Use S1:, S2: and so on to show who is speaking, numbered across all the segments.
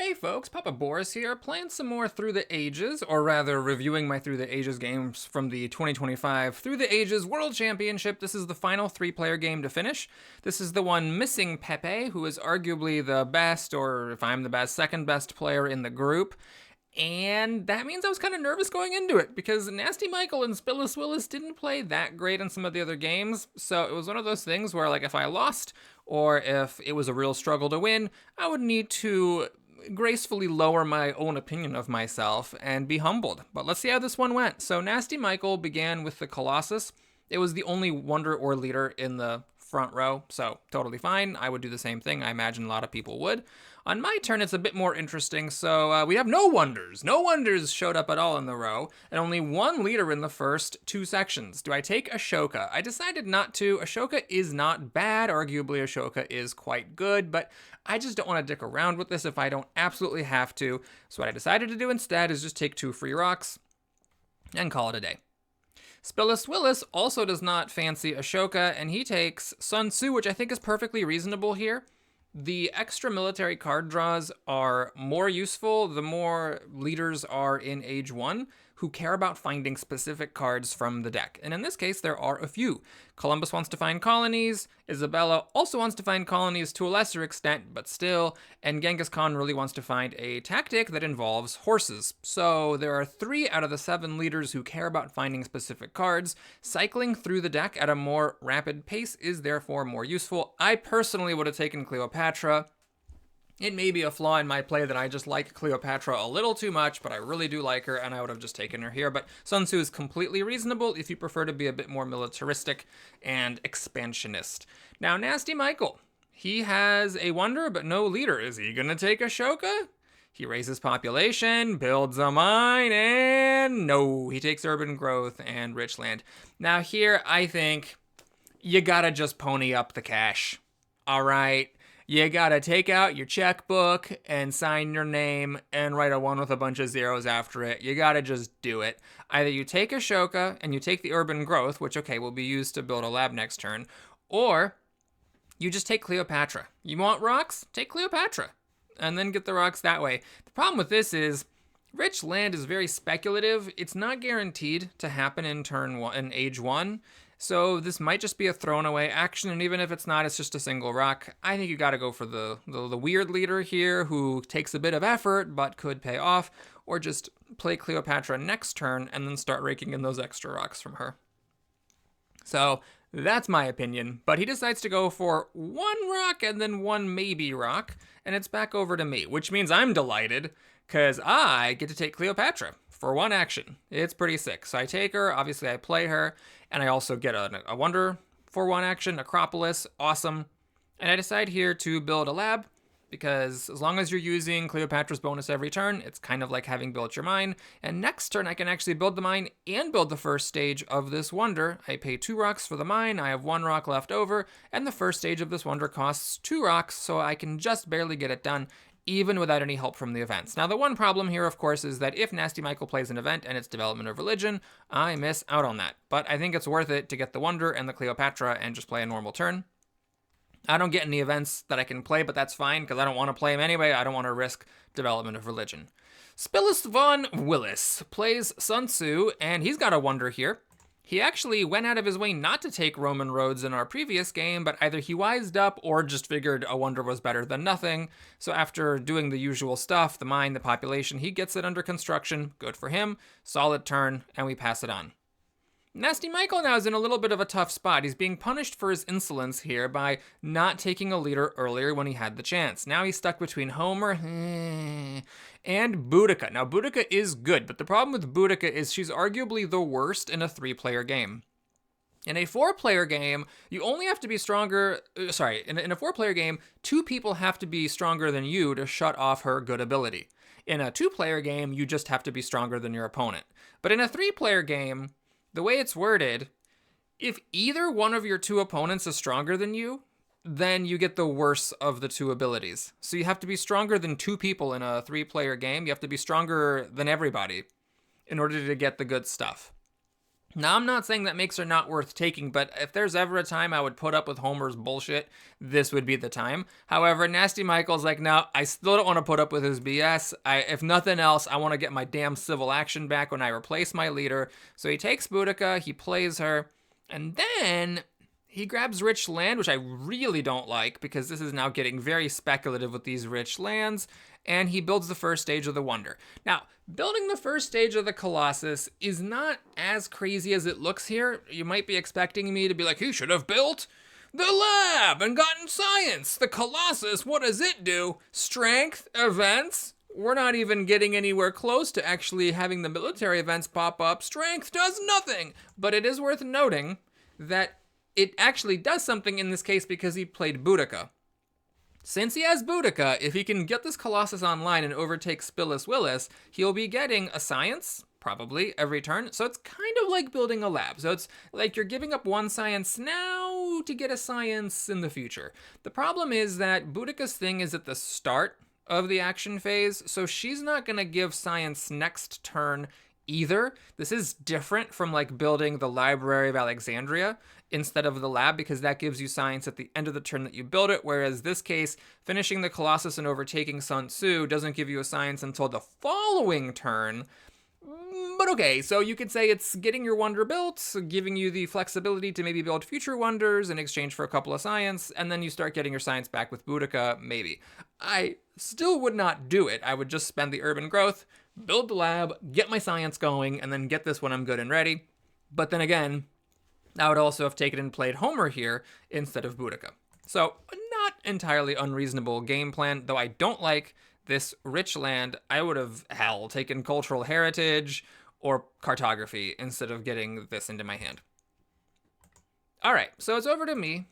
S1: Hey folks, Papa Boris here, playing some more Through the Ages, or rather reviewing my Through the Ages games from the 2025 Through the Ages World Championship. This is the final 3-player game to finish. This is the one missing Pepe, who is arguably the best, or if I'm the best, second best player in the group. And that means I was kind of nervous going into it, because Nasty Michael and Spillis Willis didn't play that great in some of the other games, so it was one of those things where, like, if I lost, or if it was a real struggle to win, I would need to gracefully lower my own opinion of myself and be humbled. But let's see how this one went. So Nasty Michael began with the Colossus. It was the only wonder or leader in the front row, so totally fine. I would do the same thing. I imagine a lot of people would. On my turn, it's a bit more interesting. So we have no wonders. No wonders showed up at all in the row, and only one leader in the first 2 sections. Do I take Ashoka? I decided not to. Ashoka is not bad. Arguably, Ashoka is quite good, but I just don't want to dick around with this if I don't absolutely have to. So what I decided to do instead is just take 2 free rocks and call it a day. Spillis Willis also does not fancy Ashoka, and he takes Sun Tzu, which I think is perfectly reasonable here. The extra military card draws are more useful the more leaders are in Age 1 who care about finding specific cards from the deck. And in this case, there are a few. Columbus wants to find colonies, Isabella also wants to find colonies to a lesser extent, but still, and Genghis Khan really wants to find a tactic that involves horses. So there are 3 out of the 7 leaders who care about finding specific cards. Cycling through the deck at a more rapid pace is therefore more useful. I personally would have taken Cleopatra. It may be a flaw in my play that I just like Cleopatra a little too much, but I really do like her, and I would have just taken her here. But Sun Tzu is completely reasonable if you prefer to be a bit more militaristic and expansionist. Now, Nasty Michael, he has a wonder, but no leader. Is he going to take Ashoka? He raises population, builds a mine, and no, he takes urban growth and rich land. Now here, I think you gotta just pony up the cash. All right. You gotta take out your checkbook and sign your name and write a 1 with a bunch of zeros after it. You gotta just do it. Either you take Ashoka and you take the urban growth, which, okay, will be used to build a lab next turn, or you just take Cleopatra. You want rocks? Take Cleopatra. And then get the rocks that way. The problem with this is rich land is very speculative. It's not guaranteed to happen in in Age 1. So this might just be a thrown away action, and even if it's not, it's just a single rock. I think you gotta go for the weird leader here who takes a bit of effort but could pay off, or just play Cleopatra next turn and then start raking in those extra rocks from her. So that's my opinion, but he decides to go for 1 rock and then 1 maybe rock, and it's back over to me, which means I'm delighted because I get to take Cleopatra for 1 action. It's pretty sick. So I take her, obviously I play her, and I also get a wonder for 1 action, Acropolis, awesome. And I decide here to build a lab, because as long as you're using Cleopatra's bonus every turn, it's kind of like having built your mine. And next turn, I can actually build the mine and build the first stage of this wonder. I pay 2 rocks for the mine, I have 1 rock left over, and the first stage of this wonder costs 2 rocks, so I can just barely get it done, even without any help from the events. Now, the one problem here, of course, is that if Nasty Michael plays an event and it's Development of Religion, I miss out on that. But I think it's worth it to get the Wonder and the Cleopatra and just play a normal turn. I don't get any events that I can play, but that's fine, because I don't want to play them anyway. I don't want to risk Development of Religion. Spillis von Willis plays Sun Tzu, and he's got a Wonder here. He actually went out of his way not to take Roman roads in our previous game, but either he wised up or just figured a wonder was better than nothing. So after doing the usual stuff, the mine, the population, he gets it under construction. Good for him. Solid turn, and we pass it on. Nasty Michael now is in a little bit of a tough spot. He's being punished for his insolence here by not taking a leader earlier when he had the chance. Now he's stuck between Homer and Boudica. Now, Boudica is good, but the problem with Boudica is she's arguably the worst in a 3-player game. In a 4-player game, you only have to be stronger... in a 4-player game, 2 people have to be stronger than you to shut off her good ability. In a 2-player game, you just have to be stronger than your opponent. But in a 3-player game, the way it's worded, if either one of your 2 opponents is stronger than you, then you get the worse of the 2 abilities. So you have to be stronger than 2 people in a 3-player game. You have to be stronger than everybody in order to get the good stuff. Now, I'm not saying that makes her not worth taking, but if there's ever a time I would put up with Homer's bullshit, this would be the time. However, Nasty Michael's like, no, I still don't want to put up with his BS. If nothing else, I want to get my damn civil action back when I replace my leader. So he takes Boudica, he plays her, and then he grabs rich land, which I really don't like because this is now getting very speculative with these rich lands, and he builds the first stage of the Wonder. Now, building the first stage of the Colossus is not as crazy as it looks here. You might be expecting me to be like, he should have built the lab and gotten science. The Colossus, what does it do? Strength, events. We're not even getting anywhere close to actually having the military events pop up. Strength does nothing. But it is worth noting that it actually does something in this case because he played Boudica. Since he has Boudica, if he can get this Colossus online and overtake Spillis Willis, he'll be getting a science, probably, every turn. So it's kind of like building a lab. So it's like you're giving up one science now to get a science in the future. The problem is that Boudica's thing is at the start of the action phase, so she's not going to give science next turn either. This is different from like building the Library of Alexandria instead of the lab, because that gives you science at the end of the turn that you build it, whereas this case, finishing the Colossus and overtaking Sun Tzu doesn't give you a science until the following turn. But okay, so you could say it's getting your wonder built, giving you the flexibility to maybe build future wonders in exchange for a couple of science, and then you start getting your science back with Boudica, maybe. I still would not do it. I would just spend the urban growth, build the lab, get my science going, and then get this when I'm good and ready. But then again, I would also have taken and played Homer here instead of Boudica. So, not entirely unreasonable game plan, though I don't like this rich land. I would have, hell, taken cultural heritage or cartography instead of getting this into my hand. All right, so it's over to me.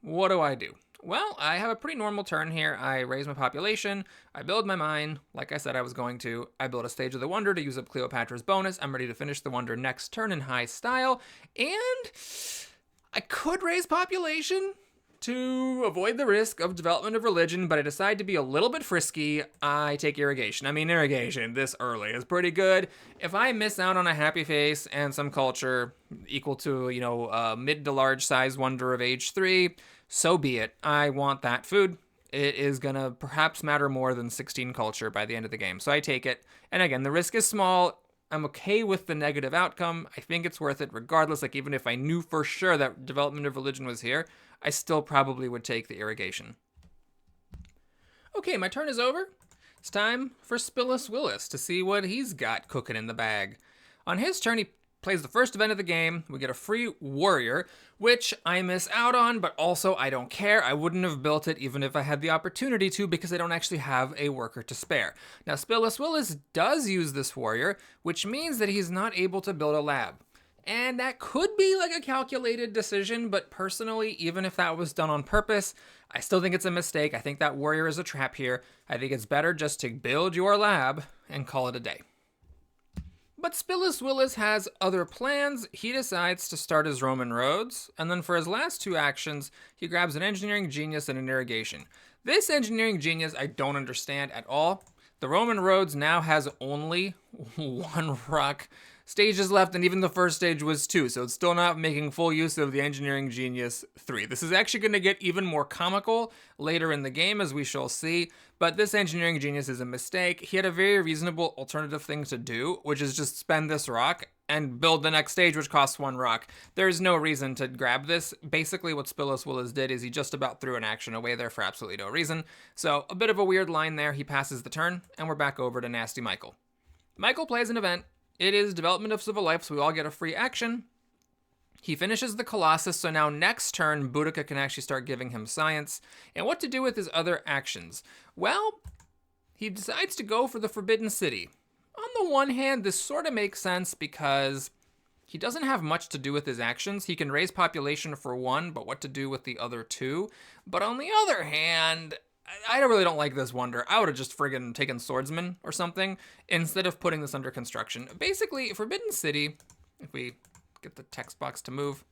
S1: What do I do? Well, I have a pretty normal turn here. I raise my population, I build my mine, like I said I was going to. I build a Stage of the Wonder to use up Cleopatra's bonus. I'm ready to finish the Wonder next turn in high style, and I could raise population to avoid the risk of development of religion, but I decide to be a little bit frisky. I take irrigation. I mean, irrigation this early is pretty good. If I miss out on a happy face and some culture equal to, mid to large size wonder of age 3, so be it. I want that food. It is going to perhaps matter more than 16 culture by the end of the game. So I take it. And again, the risk is small. I'm okay with the negative outcome. I think it's worth it regardless. Like, even if I knew for sure that development of religion was here, I still probably would take the irrigation. Okay, my turn is over. It's time for Spillis Willis to see what he's got cooking in the bag. On his turn, he plays the first event of the game. We get a free warrior, which I miss out on, but also I don't care. I wouldn't have built it even if I had the opportunity to, because I don't actually have a worker to spare. Now, Spillis Willis does use this warrior, which means that he's not able to build a lab. And that could be like a calculated decision, but personally, even if that was done on purpose, I still think it's a mistake. I think that warrior is a trap here. I think it's better just to build your lab and call it a day. But Spillis Willis has other plans. He decides to start his Roman roads, and then for his last two actions, he grabs an engineering genius and an irrigation. This engineering genius I don't understand at all. The Roman roads now has only one rock stages left, and even the first stage was 2, so it's still not making full use of the Engineering Genius 3. This is actually going to get even more comical later in the game, as we shall see, but this Engineering Genius is a mistake. He had a very reasonable alternative thing to do, which is just spend this rock and build the next stage, which costs 1 rock. There's no reason to grab this. Basically, what Spillis Willis did is he just about threw an action away there for absolutely no reason. So, a bit of a weird line there. He passes the turn, and we're back over to Nasty Michael. Michael plays an event. It is development of civil life, so we all get a free action. He finishes the Colossus, so now next turn, Boudica can actually start giving him science. And what to do with his other actions? Well, he decides to go for the Forbidden City. On the one hand, this sort of makes sense because he doesn't have much to do with his actions. He can raise population for 1, but what to do with the other 2? But on the other hand, I really don't like this wonder. I would have just friggin' taken Swordsman or something instead of putting this under construction. Basically, Forbidden City, if we get the text box to move,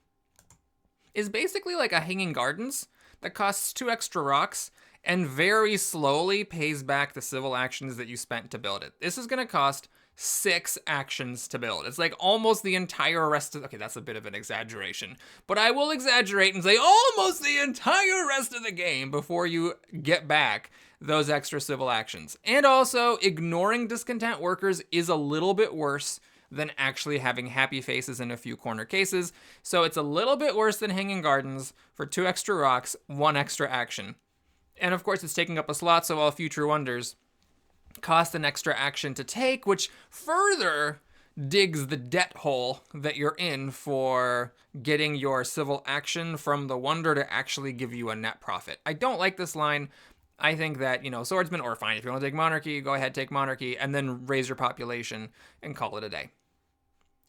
S1: is basically like a Hanging Gardens that costs 2 extra rocks and very slowly pays back the civil actions that you spent to build it. This is going to cost 6 actions to build. It's like almost the entire rest of, okay, that's a bit of an exaggeration, but I will exaggerate and say almost the entire rest of the game before you get back those extra civil actions. And also, ignoring discontent workers is a little bit worse than actually having happy faces in a few corner cases. So it's a little bit worse than hanging gardens for 2 extra rocks, 1 extra action. And of course, it's taking up a slot, so all future wonders cost an extra action to take, which further digs the debt hole that you're in for getting your civil action from the wonder to actually give you a net profit. I don't like this line. I think that, swordsman, or fine, if you want to take monarchy, go ahead, take monarchy, and then raise your population and call it a day.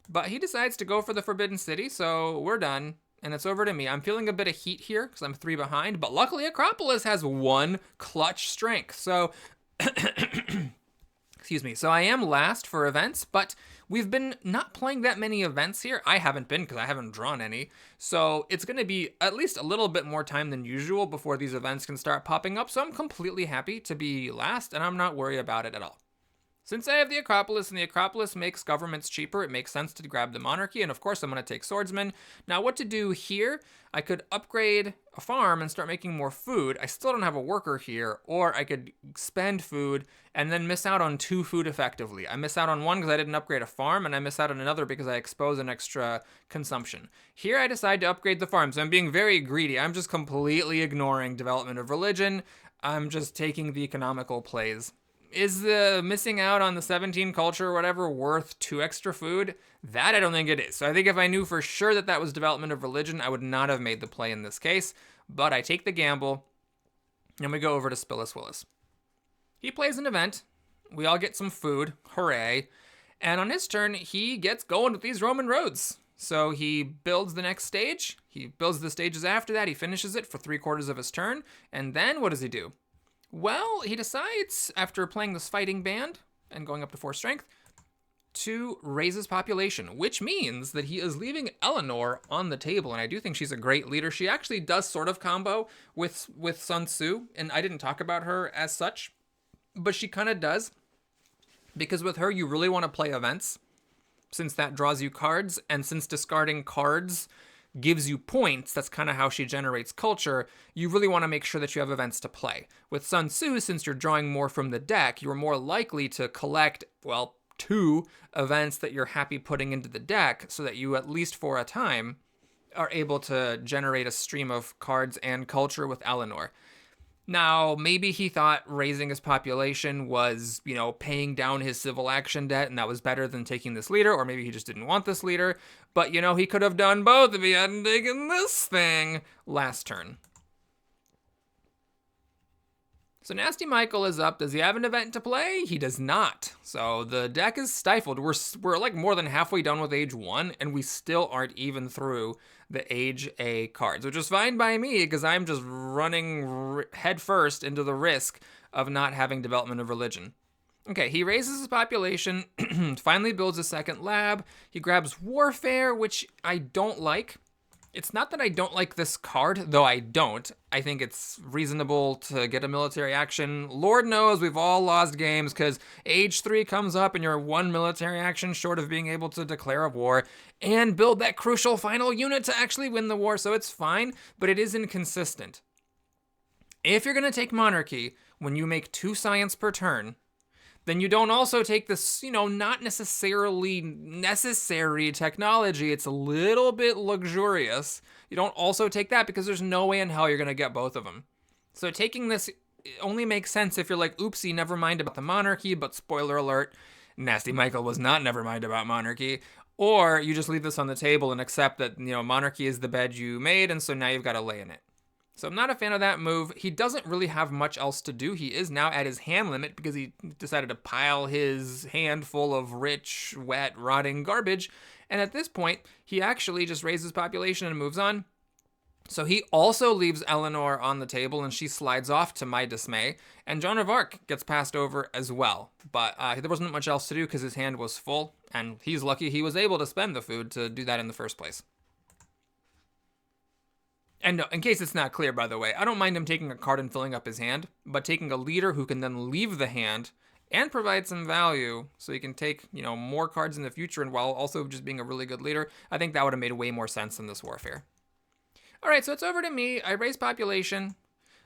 S1: But he decides to go for the Forbidden City, so we're done. And it's over to me. I'm feeling a bit of heat here because I'm 3 behind, but luckily Acropolis has 1 clutch strength. So, excuse me. So I am last for events, but we've been not playing that many events here. I haven't been because I haven't drawn any. So it's going to be at least a little bit more time than usual before these events can start popping up. So I'm completely happy to be last, and I'm not worried about it at all. Since I have the Acropolis, and the Acropolis makes governments cheaper, it makes sense to grab the monarchy, and of course I'm going to take swordsman. Now what to do here? I could upgrade a farm and start making more food. I still don't have a worker here, or I could spend food and then miss out on 2 food effectively. I miss out on 1 because I didn't upgrade a farm, and I miss out on another because I expose an extra consumption. Here I decide to upgrade the farm, so I'm being very greedy. I'm just completely ignoring development of religion. I'm just taking the economical plays. Is the missing out on the 17 culture or whatever worth 2 extra food? That I don't think it is. So I think if I knew for sure that that was development of religion, I would not have made the play in this case. But I take the gamble, and we go over to Spillis Willis. He plays an event. We all get some food. Hooray. And on his turn, he gets going with these Roman roads. So he builds the next stage. He builds the stages after that. He finishes it for 3/4 of his turn. And then what does he do? Well, he decides, after playing this fighting band and going up to 4 strength, to raise his population, which means that he is leaving Eleanor on the table, and I do think she's a great leader. She actually does sort of combo with Sun Tzu, and I didn't talk about her as such, but she kind of does, because with her, you really want to play events, since that draws you cards, and since discarding cards gives you points, that's kind of how she generates culture, you really want to make sure that you have events to play. With Sun Tzu, since you're drawing more from the deck, you're more likely to collect, 2 events that you're happy putting into the deck so that you, at least for a time, are able to generate a stream of cards and culture with Eleanor. Now, maybe he thought raising his population was, paying down his civil action debt, and that was better than taking this leader, or maybe he just didn't want this leader. But, he could have done both if he hadn't taken this thing last turn. So Nasty Michael is up. Does he have an event to play? He does not. So the deck is stifled. We're like more than halfway done with Age 1, and we still aren't even through the Age A cards, which is fine by me because I'm just running headfirst into the risk of not having development of religion. Okay, he raises his population, finally builds a second lab. He grabs Warfare, which I don't like. It's not that I don't like this card, though I don't. I think it's reasonable to get a military action. Lord knows we've all lost games because Age 3 comes up and you're 1 military action short of being able to declare a war and build that crucial final unit to actually win the war, so it's fine, but it is inconsistent. If you're going to take monarchy when you make 2 science per turn, then you don't also take this, not necessarily necessary technology. It's a little bit luxurious. You don't also take that because there's no way in hell you're going to get both of them. So taking this only makes sense if you're like, oopsie, never mind about the monarchy, but spoiler alert, Nasty Michael was not never mind about monarchy. Or you just leave this on the table and accept that, monarchy is the bed you made, and so now you've got to lay in it. So I'm not a fan of that move. He doesn't really have much else to do. He is now at his hand limit because he decided to pile his hand full of rich, wet, rotting garbage. And at this point, he actually just raises population and moves on. So he also leaves Eleanor on the table and she slides off to my dismay. And Joan of Arc gets passed over as well. But there wasn't much else to do because his hand was full. And he's lucky he was able to spend the food to do that in the first place. And no, in case it's not clear, by the way, I don't mind him taking a card and filling up his hand, but taking a leader who can then leave the hand and provide some value so you can take, more cards in the future and while also just being a really good leader, I think that would have made way more sense in this warfare. All right, so it's over to me. I raise population.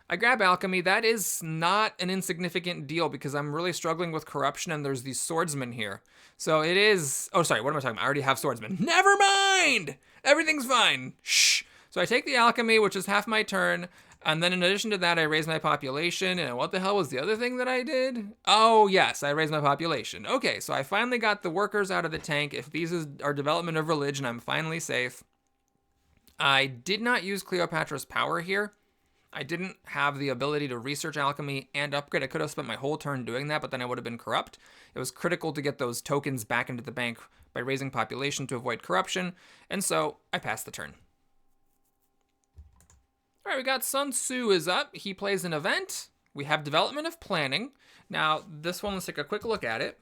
S1: I grab alchemy. That is not an insignificant deal because I'm really struggling with corruption and there's these swordsmen here. So it is... Oh, sorry, what am I talking about? I already have swordsmen. Never mind! Everything's fine. Shh. So I take the alchemy, which is half my turn, and then in addition to that, I raise my population. And what the hell was the other thing that I did? Oh, yes, I raised my population. Okay, so I finally got the workers out of the tank. If these are development of religion, I'm finally safe. I did not use Cleopatra's power here. I didn't have the ability to research alchemy and upgrade. I could have spent my whole turn doing that, but then I would have been corrupt. It was critical to get those tokens back into the bank by raising population to avoid corruption, and so I passed the turn. All right, we got Sun Tzu is up. He plays an event. We have development of planning. Now, this one, let's take a quick look at it.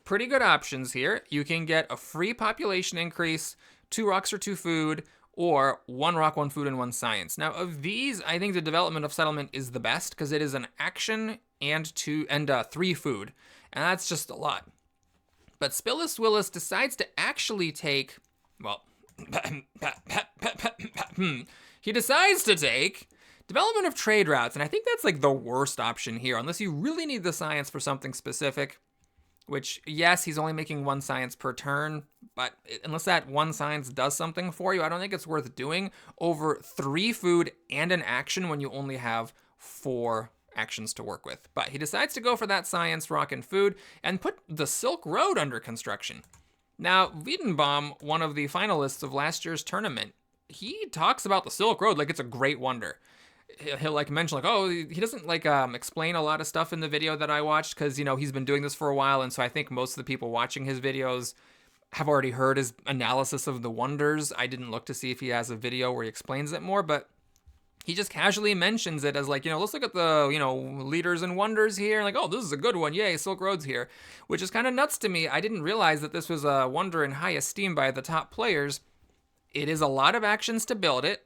S1: Pretty good options here. You can get a free population increase, 2 rocks or 2 food, or 1 rock, 1 food, and 1 science. Now, of these, I think the development of settlement is the best because it is an action and 3 food, and that's just a lot. But Spillis Willis decides to actually take, well, he decides to take development of trade routes, and I think that's like the worst option here, unless you really need the science for something specific. Which, yes, he's only making 1 science per turn, but unless that 1 science does something for you, I don't think it's worth doing over 3 food and an action when you only have 4 actions to work with. But he decides to go for that science, rock, and food, and put the Silk Road under construction. Now, Wiedenbaum, one of the finalists of last year's tournament, he talks about the Silk Road like it's a great wonder. He'll like mention like, oh, he doesn't like explain a lot of stuff in the video that I watched because, he's been doing this for a while. And so I think most of the people watching his videos have already heard his analysis of the wonders. I didn't look to see if he has a video where he explains it more, but he just casually mentions it as like, let's look at the, leaders and wonders here. And like, oh, this is a good one. Yay, Silk Road's here, which is kind of nuts to me. I didn't realize that this was a wonder in high esteem by the top players. It is a lot of actions to build it.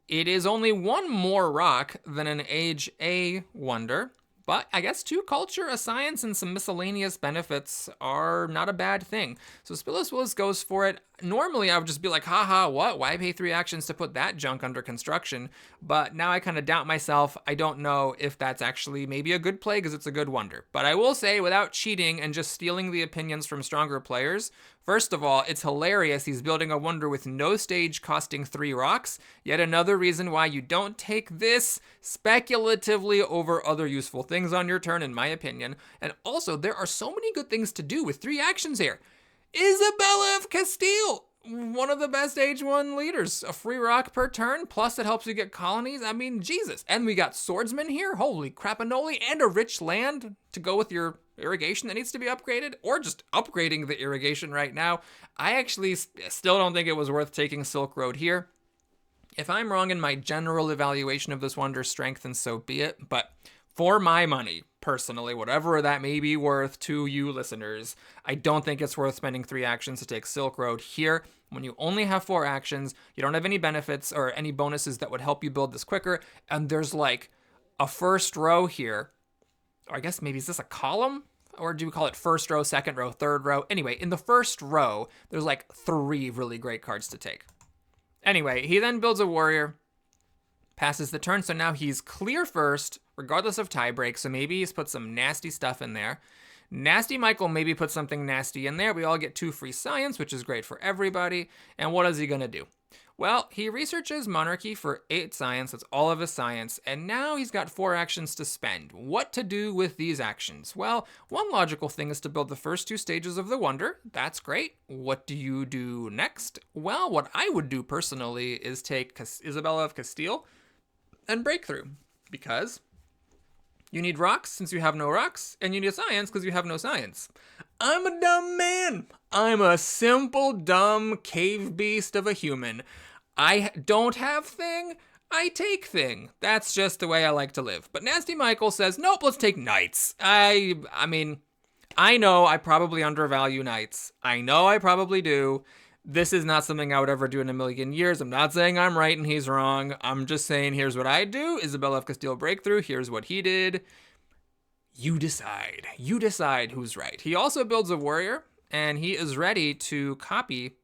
S1: It is only 1 more rock than an Age A wonder, but I guess 2 culture, a science, and some miscellaneous benefits are not a bad thing. So Spillis Willis goes for it. Normally, I would just be like, haha, what? Why pay 3 actions to put that junk under construction? But now I kind of doubt myself. I don't know if that's actually maybe a good play because it's a good wonder. But I will say, without cheating and just stealing the opinions from stronger players, first of all, it's hilarious he's building a wonder with no stage costing 3 rocks. Yet another reason why you don't take this speculatively over other useful things on your turn, in my opinion. And also, there are so many good things to do with 3 actions here. Isabella of Castile, one of the best Age 1 leaders. A free rock per turn, plus it helps you get colonies. I mean, Jesus. And we got swordsmen here. Holy crapinoli. And a rich land to go with your irrigation that needs to be upgraded, or just upgrading the irrigation right now. I actually still don't think it was worth taking Silk Road here. If I'm wrong in my general evaluation of this wonder's strength, then so be it. But for my money, personally, whatever that may be worth to you listeners, I don't think it's worth spending 3 actions to take Silk Road here. When you only have 4 actions, you don't have any benefits or any bonuses that would help you build this quicker, and there's like a first row here. Or I guess maybe is this a column? Or do we call it first row, second row, third row? Anyway, in the first row, there's like 3 really great cards to take. Anyway, he then builds a warrior, passes the turn, so now he's clear first, regardless of tie break, so maybe he's put some nasty stuff in there. Nasty Michael maybe put something nasty in there. We all get 2 free science, which is great for everybody. And what is he going to do? Well, he researches monarchy for 8 science. That's all of his science. And now he's got 4 actions to spend. What to do with these actions? Well, one logical thing is to build the first 2 stages of the wonder. That's great. What do you do next? Well, what I would do personally is take Isabella of Castile and Breakthrough, because you need rocks since you have no rocks, and you need science because you have no science. I'm a dumb man. I'm a simple, dumb cave beast of a human. I don't have thing, I take thing. That's just the way I like to live. But Nasty Michael says, nope, let's take knights. I mean, I know I probably undervalue knights. I know I probably do. This is not something I would ever do in a million years. I'm not saying I'm right and he's wrong. I'm just saying here's what I do. Isabella of Castile Breakthrough. Here's what he did. You decide. You decide who's right. He also builds a warrior, and he is ready to copy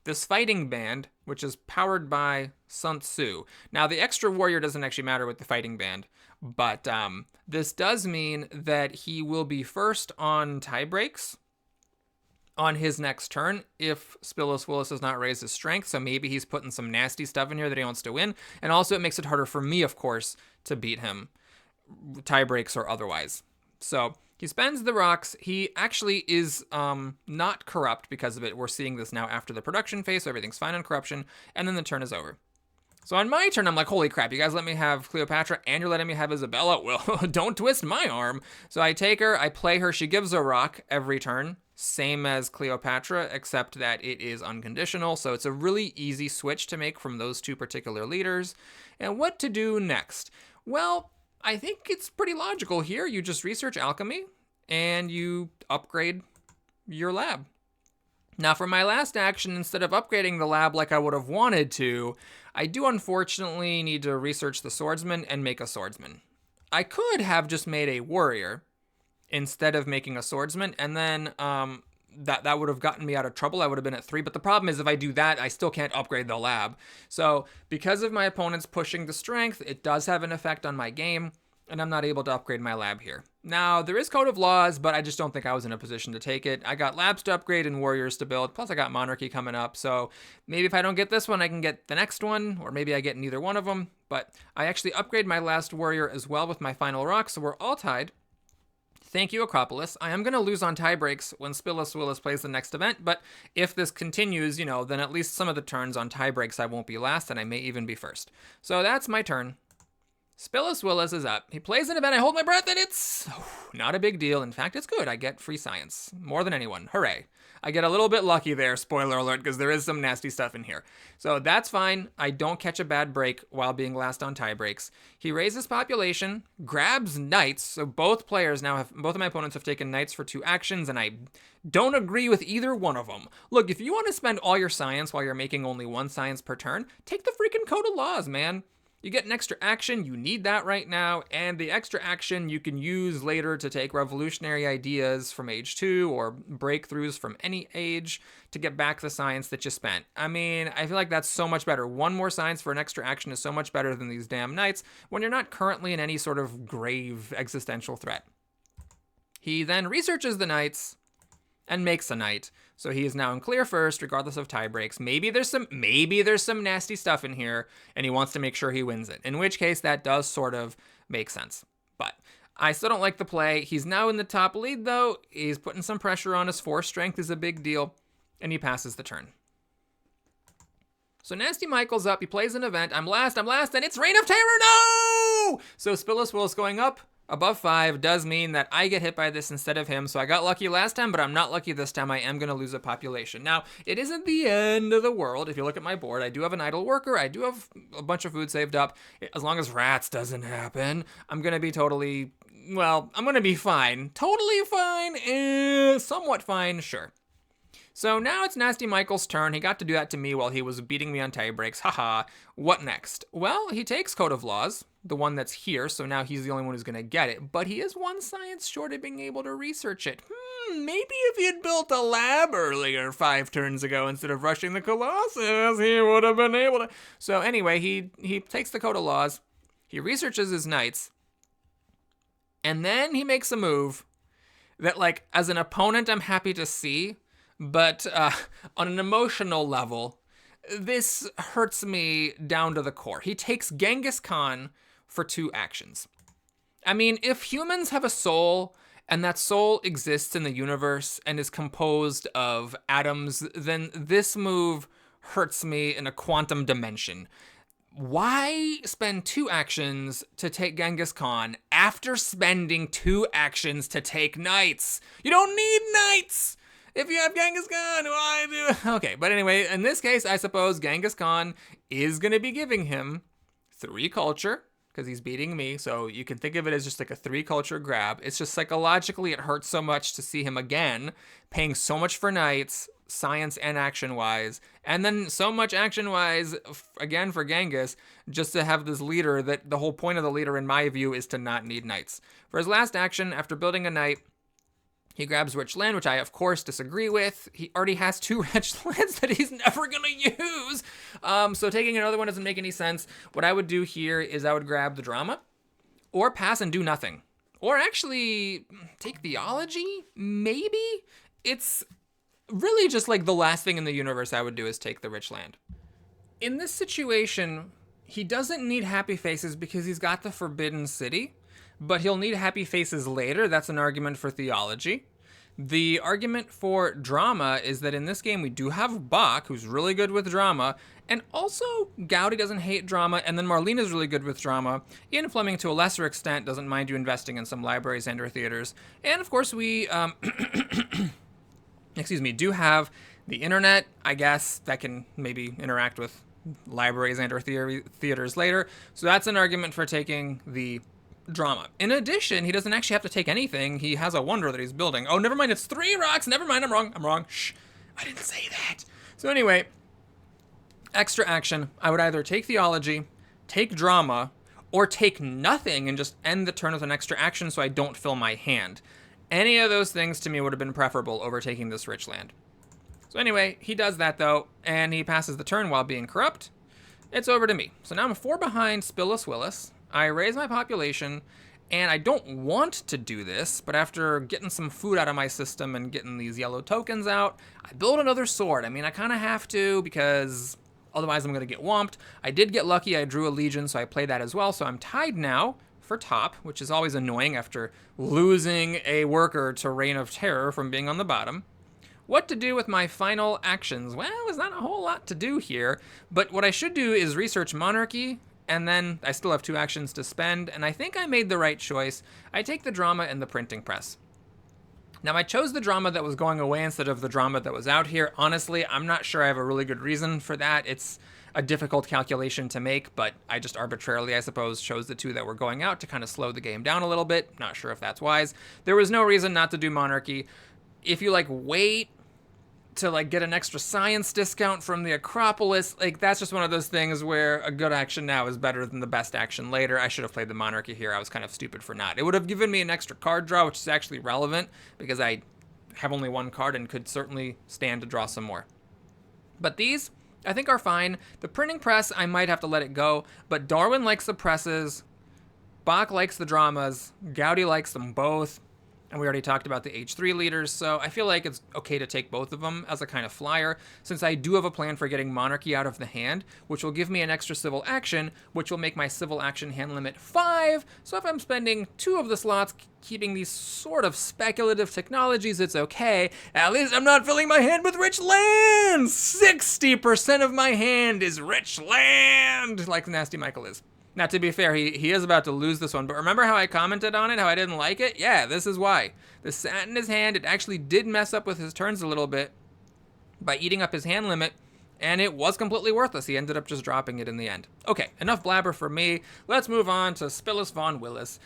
S1: this fighting band, which is powered by Sun Tzu. Now, the extra warrior doesn't actually matter with the fighting band, but this does mean that he will be first on tie breaks on his next turn if Spillis Willis has not raised his strength. So maybe he's putting some nasty stuff in here that he wants to win. And also it makes it harder for me, of course, to beat him, tie breaks or otherwise. So he spends the rocks. He actually is not corrupt because of it. We're seeing this now after the production phase, so everything's fine on corruption. And then the turn is over. So on my turn, I'm like, holy crap, you guys let me have Cleopatra and you're letting me have Isabella? Well, don't twist my arm. So I take her, I play her, she gives a rock every turn. Same as Cleopatra, except that it is unconditional. So it's a really easy switch to make from those two particular leaders. And what to do next? Well, I think it's pretty logical here. You just research alchemy and you upgrade your lab. Now, for my last action, instead of upgrading the lab like I would have wanted to, I do unfortunately need to research the swordsman and make a swordsman. I could have just made a warrior instead of making a swordsman, and then that would have gotten me out of trouble. I would have been at 3, but the problem is if I do that, I still can't upgrade the lab. So because of my opponents pushing the strength, it does have an effect on my game, and I'm not able to upgrade my lab here. Now, there is Code of Laws, but I just don't think I was in a position to take it. I got labs to upgrade and warriors to build, plus I got Monarchy coming up, so maybe if I don't get this one, I can get the next one, or maybe I get neither one of them, but I actually upgrade my last warrior as well with my final rock, so we're all tied. Thank you, Acropolis. I am going to lose on tie breaks when Spillis Willis plays the next event, but if this continues, then at least some of the turns on tie breaks I won't be last, and I may even be first. So that's my turn. Spillis Willis is up. He plays an event. I hold my breath, and it's not a big deal. In fact, it's good. I get free science. More than anyone. Hooray. I get a little bit lucky there, spoiler alert, because there is some nasty stuff in here. So that's fine. I don't catch a bad break while being last on tie breaks. He raises population, grabs knights. So both of my opponents have taken knights for 2 actions, and I don't agree with either one of them. Look, if you want to spend all your science while you're making only 1 science per turn, take the freaking Code of Laws, man. You get an extra action, you need that right now, and the extra action you can use later to take revolutionary ideas from age 2 or breakthroughs from any age to get back the science that you spent. I mean, I feel like that's so much better. 1 more science for an extra action is so much better than these damn knights when you're not currently in any sort of grave existential threat. He then researches the knights and makes a knight. So he is now in clear first, regardless of tie breaks. Maybe there's some nasty stuff in here, and he wants to make sure he wins it. In which case, that does sort of make sense. But I still don't like the play. He's now in the top lead, though. He's putting some pressure on. His 4 strength is a big deal, and he passes the turn. So Nasty Michael's up. He plays an event. I'm last, and it's Reign of Terror. No! So Spillis Willis going up. Above 5 does mean that I get hit by this instead of him, so I got lucky last time, but I'm not lucky this time. I am going to lose a population. Now, it isn't the end of the world. If you look at my board, I do have an idle worker. I do have a bunch of food saved up. As long as rats doesn't happen, I'm going to be I'm going to be fine. Totally fine? Somewhat fine, sure. So now it's Nasty Michael's turn. He got to do that to me while he was beating me on tie breaks. Haha. What next? Well, he takes Code of Laws, the one that's here, so now he's the only one who's going to get it. But he is 1 science short of being able to research it. Maybe if he had built a lab earlier 5 turns ago instead of rushing the Colossus, he would have been able to. So anyway, he takes the Code of Laws. He researches his knights. And then he makes a move that, like, as an opponent, I'm happy to see. But on an emotional level, this hurts me down to the core. He takes Genghis Khan for 2 actions. I mean, if humans have a soul and that soul exists in the universe and is composed of atoms, then this move hurts me in a quantum dimension. Why spend 2 actions to take Genghis Khan after spending 2 actions to take knights? You don't need knights! If you have Genghis Khan, why do... Okay, but anyway, in this case, I suppose Genghis Khan is going to be giving him 3 culture, because he's beating me, so you can think of it as just like a 3 culture grab. It's just psychologically, it hurts so much to see him again, paying so much for knights, science and action-wise, and then so much action-wise, again, for Genghis, just to have this leader that the whole point of the leader, in my view, is to not need knights. For his last action, after building a knight, he grabs rich land, which I, of course, disagree with. He already has 2 rich lands that he's never going to use. So taking another one doesn't make any sense. What I would do here is I would grab the drama, or pass and do nothing. Or actually take theology, maybe? It's really just like the last thing in the universe I would do is take the rich land. In this situation, he doesn't need happy faces because he's got the Forbidden City, but he'll need happy faces later. That's an argument for theology. The argument for drama is that in this game we do have Bach, who's really good with drama, and also Gaudi doesn't hate drama, and then Marlena's really good with drama. Ian Fleming, to a lesser extent, doesn't mind you investing in some libraries and or theaters. And of course we, do have the internet, I guess, that can maybe interact with libraries and or theaters later. So that's an argument for taking the drama. In addition, he doesn't actually have to take anything. He has a wonder that he's building. Oh, never mind, it's 3 rocks. Never mind, I'm wrong. Shh, I didn't say that. So anyway, extra action. I would either take theology, take drama, or take nothing and just end the turn with an extra action so I don't fill my hand. Any of those things to me would have been preferable over taking this rich land. So anyway, he does that though, and he passes the turn while being corrupt. It's over to me. So now I'm 4 behind Spillis Willis. I raise my population, and I don't want to do this, but after getting some food out of my system and getting these yellow tokens out, I build another sword. I mean, I kind of have to because otherwise I'm going to get whomped. I did get lucky. I drew a legion, so I played that as well. So I'm tied now for top, which is always annoying after losing a worker to Reign of Terror from being on the bottom. What to do with my final actions? Well, there's not a whole lot to do here, but what I should do is research monarchy, and then I still have 2 actions to spend, and I think I made the right choice. I take the drama and the printing press. Now, I chose the drama that was going away instead of the drama that was out here. Honestly, I'm not sure I have a really good reason for that. It's a difficult calculation to make, but I just arbitrarily, I suppose, chose the 2 that were going out to kind of slow the game down a little bit. Not sure if that's wise. There was no reason not to do monarchy. If you, wait to get an extra science discount from the Acropolis, that's just one of those things where a good action now is better than the best action later. I should have played the monarchy here. I was kind of stupid for not. It would have given me an extra card draw, which is actually relevant because I have only 1 card and could certainly stand to draw some more. But these, I think, are fine. The printing press, I might have to let it go, but Darwin likes the presses, Bach likes the dramas, Gaudi likes them both. And we already talked about the H3 leaders, so I feel like it's okay to take both of them as a kind of flyer, since I do have a plan for getting monarchy out of the hand, which will give me an extra civil action, which will make my civil action hand limit 5. So if I'm spending 2 of the slots keeping these sort of speculative technologies, it's okay. At least I'm not filling my hand with rich land! 60% of my hand is rich land, like Nasty Michael is. Now, to be fair, he is about to lose this one, but remember how I commented on it, how I didn't like it? Yeah, this is why. This sat in his hand. It actually did mess up with his turns a little bit by eating up his hand limit, and it was completely worthless. He ended up just dropping it in the end. Okay, enough blabber for me. Let's move on to Spillis von Willis.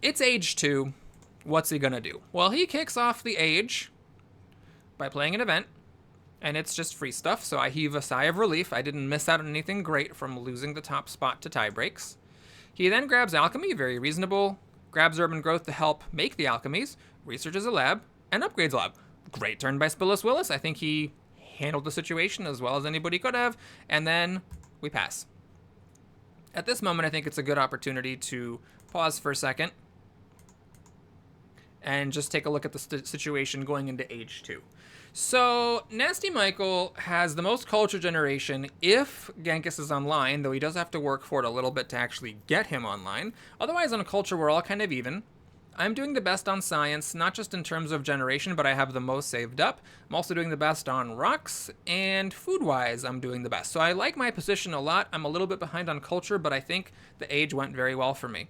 S1: It's age 2. What's he gonna do? Well, he kicks off the age by playing an event, and it's just free stuff, so I heave a sigh of relief. I didn't miss out on anything great from losing the top spot to tie breaks. He then grabs alchemy, very reasonable, grabs urban growth to help make the alchemies, researches a lab, and upgrades a lab. Great turn by Spillis Willis. I think he handled the situation as well as anybody could have, and then we pass. At this moment, I think it's a good opportunity to pause for a second and just take a look at the situation going into age 2. So, Nasty Michael has the most culture generation if Genghis is online, though he does have to work for it a little bit to actually get him online. Otherwise, on culture, we're all kind of even. I'm doing the best on science, not just in terms of generation, but I have the most saved up. I'm also doing the best on rocks, and food-wise, I'm doing the best. So I like my position a lot. I'm a little bit behind on culture, but I think the age went very well for me.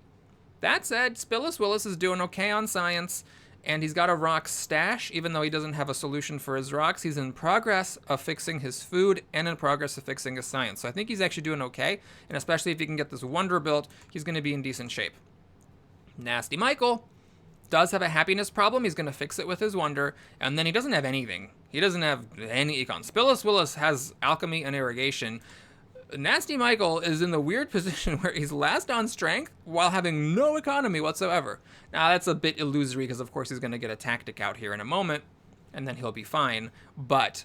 S1: That said, Spillis Willis is doing okay on science, and he's got a rock stash, even though he doesn't have a solution for his rocks. He's in progress of fixing his food and in progress of fixing his science. So I think he's actually doing okay, and especially if he can get this wonder built, he's going to be in decent shape. Nasty Michael does have a happiness problem. He's going to fix it with his wonder, and then he doesn't have anything. He doesn't have any econ. Spillis Willis has alchemy and irrigation. Nasty Michael is in the weird position where he's last on strength while having no economy whatsoever. Now, that's a bit illusory because, of course, he's going to get a tactic out here in a moment, and then he'll be fine. But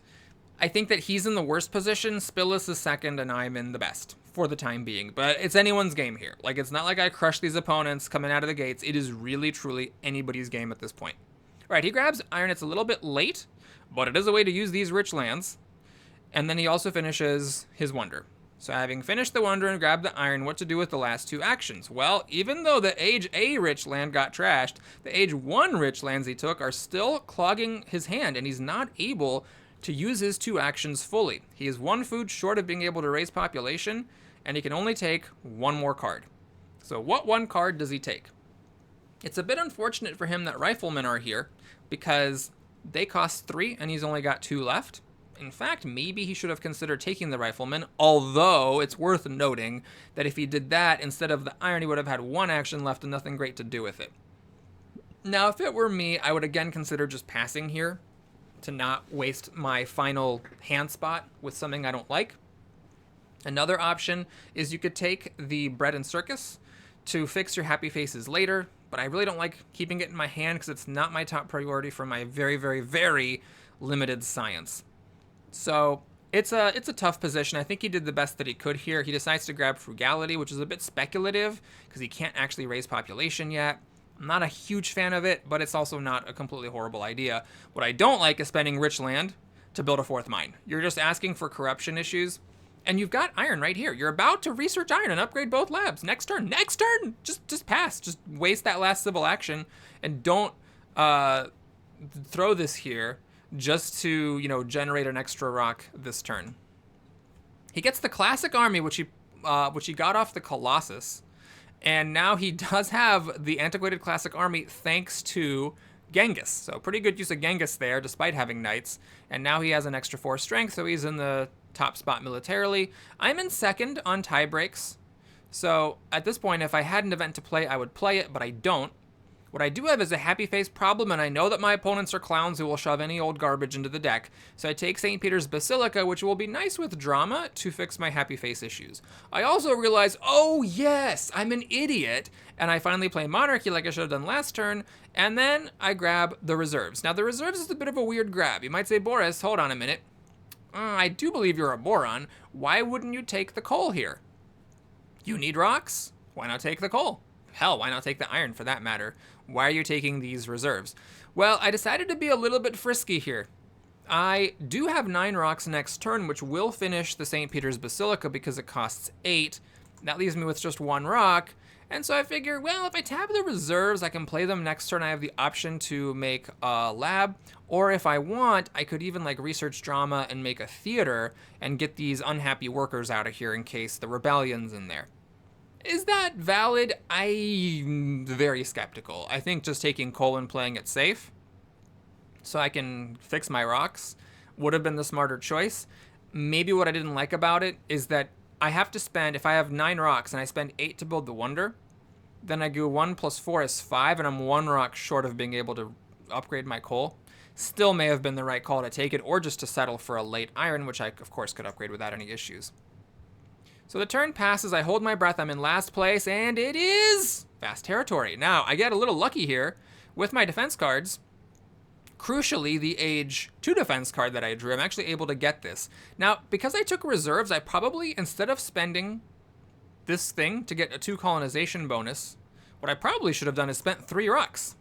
S1: I think that he's in the worst position. Spillis is second, and I'm in the best for the time being. But it's anyone's game here. Like, it's not like I crush these opponents coming out of the gates. It is really, truly anybody's game at this point. All right, he grabs iron. It's a little bit late, but it is a way to use these rich lands. And then he also finishes his wonder. So having finished the wonder and grabbed the iron, what to do with the last two actions? Well, even though the Age A rich land got trashed, the Age 1 rich lands he took are still clogging his hand, and he's not able to use his two actions fully. He is one food short of being able to raise population, and he can only take one more card. So what one card does he take? It's a bit unfortunate for him that riflemen are here, because they cost 3 and he's only got 2 left. In fact, maybe he should have considered taking the rifleman, although it's worth noting that if he did that, instead of the iron, he would have had 1 action left and nothing great to do with it. Now, if it were me, I would again consider just passing here to not waste my final hand spot with something I don't like. Another option is you could take the bread and circus to fix your happy faces later, but I really don't like keeping it in my hand because it's not my top priority for my very, very, very limited science. So it's a tough position. I think he did the best that he could here. He decides to grab frugality, which is a bit speculative because he can't actually raise population yet. I'm not a huge fan of it, but it's also not a completely horrible idea. What I don't like is spending rich land to build a 4th mine. You're just asking for corruption issues, and you've got iron right here. You're about to research iron and upgrade both labs. Next turn, just pass. Just waste that last civil action and don't throw this here just to, generate an extra rock this turn. He gets the classic army, which he got off the Colossus, and now he does have the antiquated classic army thanks to Genghis. So pretty good use of Genghis there, despite having knights. And now he has an extra 4 strength, so he's in the top spot militarily. I'm in second on tie breaks. So at this point, if I had an event to play, I would play it, but I don't. What I do have is a happy face problem, and I know that my opponents are clowns who will shove any old garbage into the deck, so I take St. Peter's Basilica, which will be nice with drama to fix my happy face issues. I also realize, oh yes, I'm an idiot, and I finally play Monarchy like I should have done last turn, and then I grab the reserves. Now the reserves is a bit of a weird grab. You might say, Boris, hold on a minute. I do believe you're a moron. Why wouldn't you take the coal here? You need rocks? Why not take the coal? Hell, why not take the iron for that matter? Why are you taking these reserves? Well, I decided to be a little bit frisky here. I do have 9 rocks next turn, which will finish the St. Peter's Basilica because it costs 8. That leaves me with just 1 rock. And so I figure, well, if I tap the reserves, I can play them next turn. I have the option to make a lab. Or if I want, I could even research drama and make a theater and get these unhappy workers out of here in case the rebellion's in there. Is that valid? I'm very skeptical. I think just taking coal and playing it safe so I can fix my rocks would have been the smarter choice. Maybe what I didn't like about it is that I have to spend, if I have 9 rocks and I spend 8 to build the wonder, then I go 1 + 4 is 5, and I'm 1 rock short of being able to upgrade my coal. Still may have been the right call to take it, or just to settle for a late iron, which I, of course, could upgrade without any issues. So the turn passes, I hold my breath, I'm in last place, and it is vast territory. Now, I get a little lucky here with my defense cards. Crucially, the Age 2 defense card that I drew, I'm actually able to get this. Now, because I took reserves, I probably, instead of spending this thing to get a 2 colonization bonus, what I probably should have done is spent 3 rocks,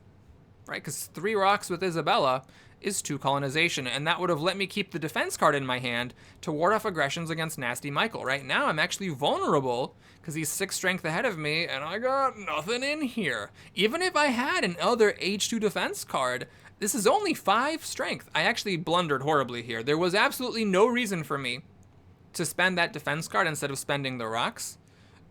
S1: right? Because 3 rocks with Isabella is 2 colonization, and that would have let me keep the defense card in my hand to ward off aggressions against Nasty Michael. Right now, I'm actually vulnerable because he's 6 strength ahead of me, and I got nothing in here. Even if I had another Age 2 defense card, this is only 5 strength. I actually blundered horribly here. There was absolutely no reason for me to spend that defense card instead of spending the rocks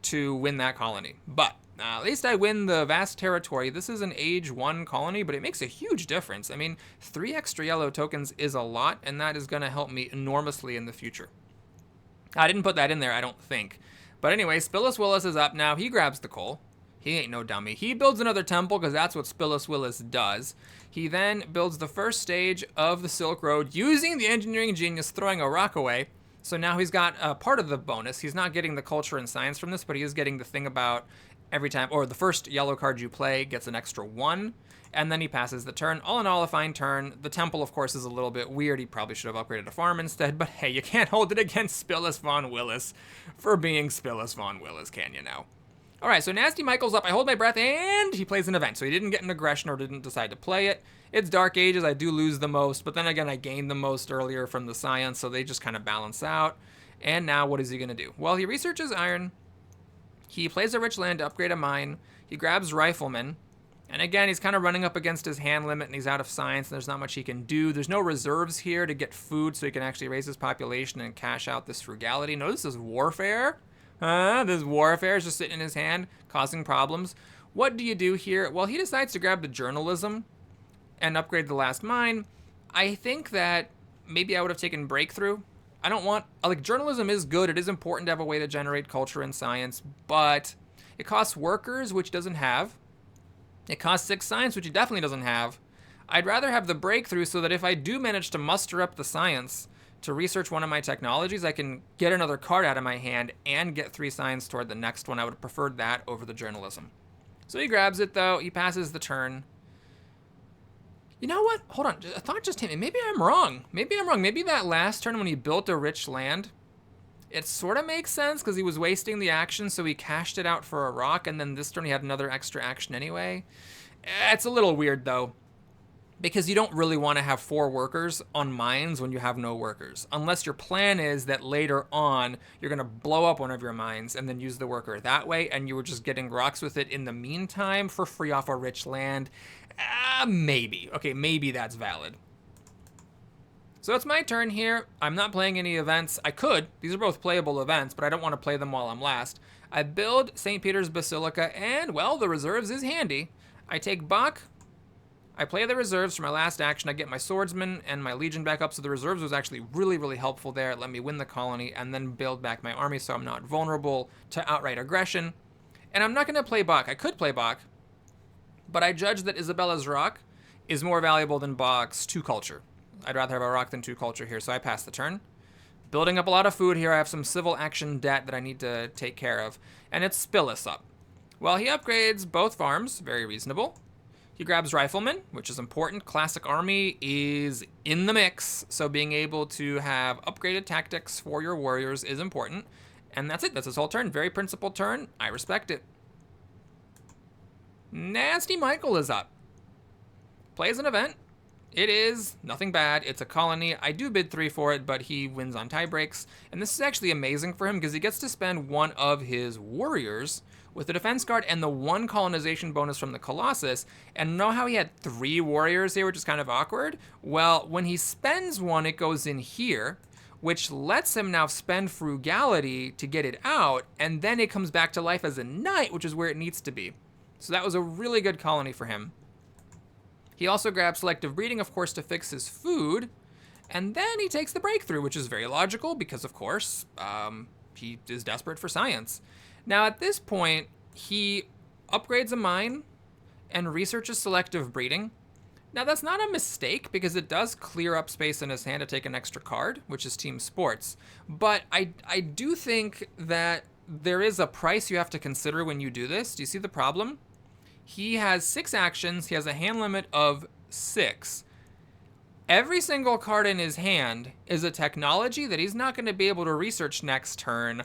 S1: to win that colony. But at least I win the vast territory. This is an Age 1 colony, but it makes a huge difference. I mean, 3 extra yellow tokens is a lot, and that is going to help me enormously in the future. I didn't put that in there, I don't think. But anyway, Spillis Willis is up now. He grabs the coal. He ain't no dummy. He builds another temple because that's what Spillis Willis does. He then builds the first stage of the Silk Road using the engineering genius throwing a rock away. So now he's got part of the bonus. He's not getting the culture and science from this, but he is getting the thing about every time, or the first yellow card you play gets an extra 1, and then he passes the turn. All in all, a fine turn. The temple, of course, is a little bit weird. He probably should have upgraded a farm instead, but hey, you can't hold it against Spillis Von Willis for being Spillis Von Willis, can you now? All right, so Nasty Michael's up. I hold my breath, and he plays an event. So he didn't get an aggression or didn't decide to play it. It's Dark Ages. I do lose the most, but then again, I gained the most earlier from the science, so they just kind of balance out. And now what is he going to do? Well, he researches iron. He plays a rich land to upgrade a mine. He grabs Rifleman. And again, he's kind of running up against his hand limit, and he's out of science, and there's not much he can do. There's no reserves here to get food, so he can actually raise his population and cash out this frugality. No, this is warfare. This warfare is just sitting in his hand, causing problems. What do you do here? Well, he decides to grab the journalism and upgrade the last mine. I think that maybe I would have taken breakthrough. I don't want, like, journalism is good. It is important to have a way to generate culture and science, but it costs workers, which doesn't have. It costs 6 science, which he definitely doesn't have. I'd rather have the breakthrough so that if I do manage to muster up the science to research one of my technologies, I can get another card out of my hand and get 3 science toward the next one. I would have preferred that over the journalism. So he grabs it, though. He passes the turn. You know what? Hold on. A thought just hit me. Maybe I'm wrong. Maybe that last turn when he built a rich land, it sort of makes sense because he was wasting the action, so he cashed it out for a rock, and then this turn he had another extra action anyway. It's a little weird, though, because you don't really want to have 4 workers on mines when you have no workers, unless your plan is that later on you're going to blow up one of your mines and then use the worker that way, and you were just getting rocks with it in the meantime for free off a rich land. Maybe. Okay, maybe that's valid. So it's my turn here. I'm not playing any events. I could. These are both playable events, but I don't want to play them while I'm last. I build St. Peter's Basilica, and, well, the reserves is handy. I take Bach. I play the reserves for my last action. I get my swordsman and my legion back up, so the reserves was actually really, really helpful there. It let me win the colony and then build back my army so I'm not vulnerable to outright aggression. And I'm not going to play Bach. I could play Bach, but I judge that Isabella's rock is more valuable than Bach's 2 culture. I'd rather have a rock than 2 culture here, so I pass the turn. Building up a lot of food here. I have some civil action debt that I need to take care of, and it's Spillis up. Well, he upgrades both farms, very reasonable. He grabs Rifleman, which is important. Classic Army is in the mix, so being able to have upgraded tactics for your warriors is important. And that's it. That's his whole turn. Very principled turn. I respect it. Nasty Michael is up. Plays an event. It is nothing bad. It's a colony. I do bid 3 for it, but he wins on tie breaks. And this is actually amazing for him because he gets to spend one of his warriors with the defense card and the 1 colonization bonus from the Colossus. And know how he had 3 warriors here, which is kind of awkward? Well, when he spends one, it goes in here, which lets him now spend frugality to get it out, and then it comes back to life as a knight, which is where it needs to be. So that was a really good colony for him. He also grabs selective breeding, of course, to fix his food, and then he takes the breakthrough, which is very logical because, of course, he is desperate for science. Now, at this point, he upgrades a mine and researches selective breeding. Now, that's not a mistake because it does clear up space in his hand to take an extra card, which is Team Sports. But I do think that there is a price you have to consider when you do this. Do you see the problem? He has 6 actions. He has a hand limit of 6. Every single card in his hand is a technology that he's not going to be able to research next turn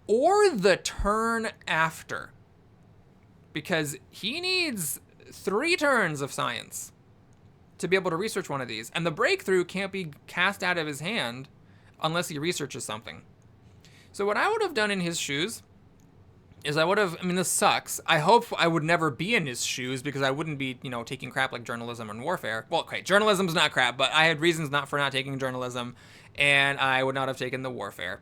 S1: or the turn after, because he needs 3 turns of science to be able to research one of these. And the breakthrough can't be cast out of his hand unless he researches something. So what I would have done in his shoes is I would have, I mean, this sucks. I hope I would never be in his shoes because I wouldn't be, taking crap like journalism and warfare. Well, okay, journalism's not crap, but I had reasons for not taking journalism, and I would not have taken the warfare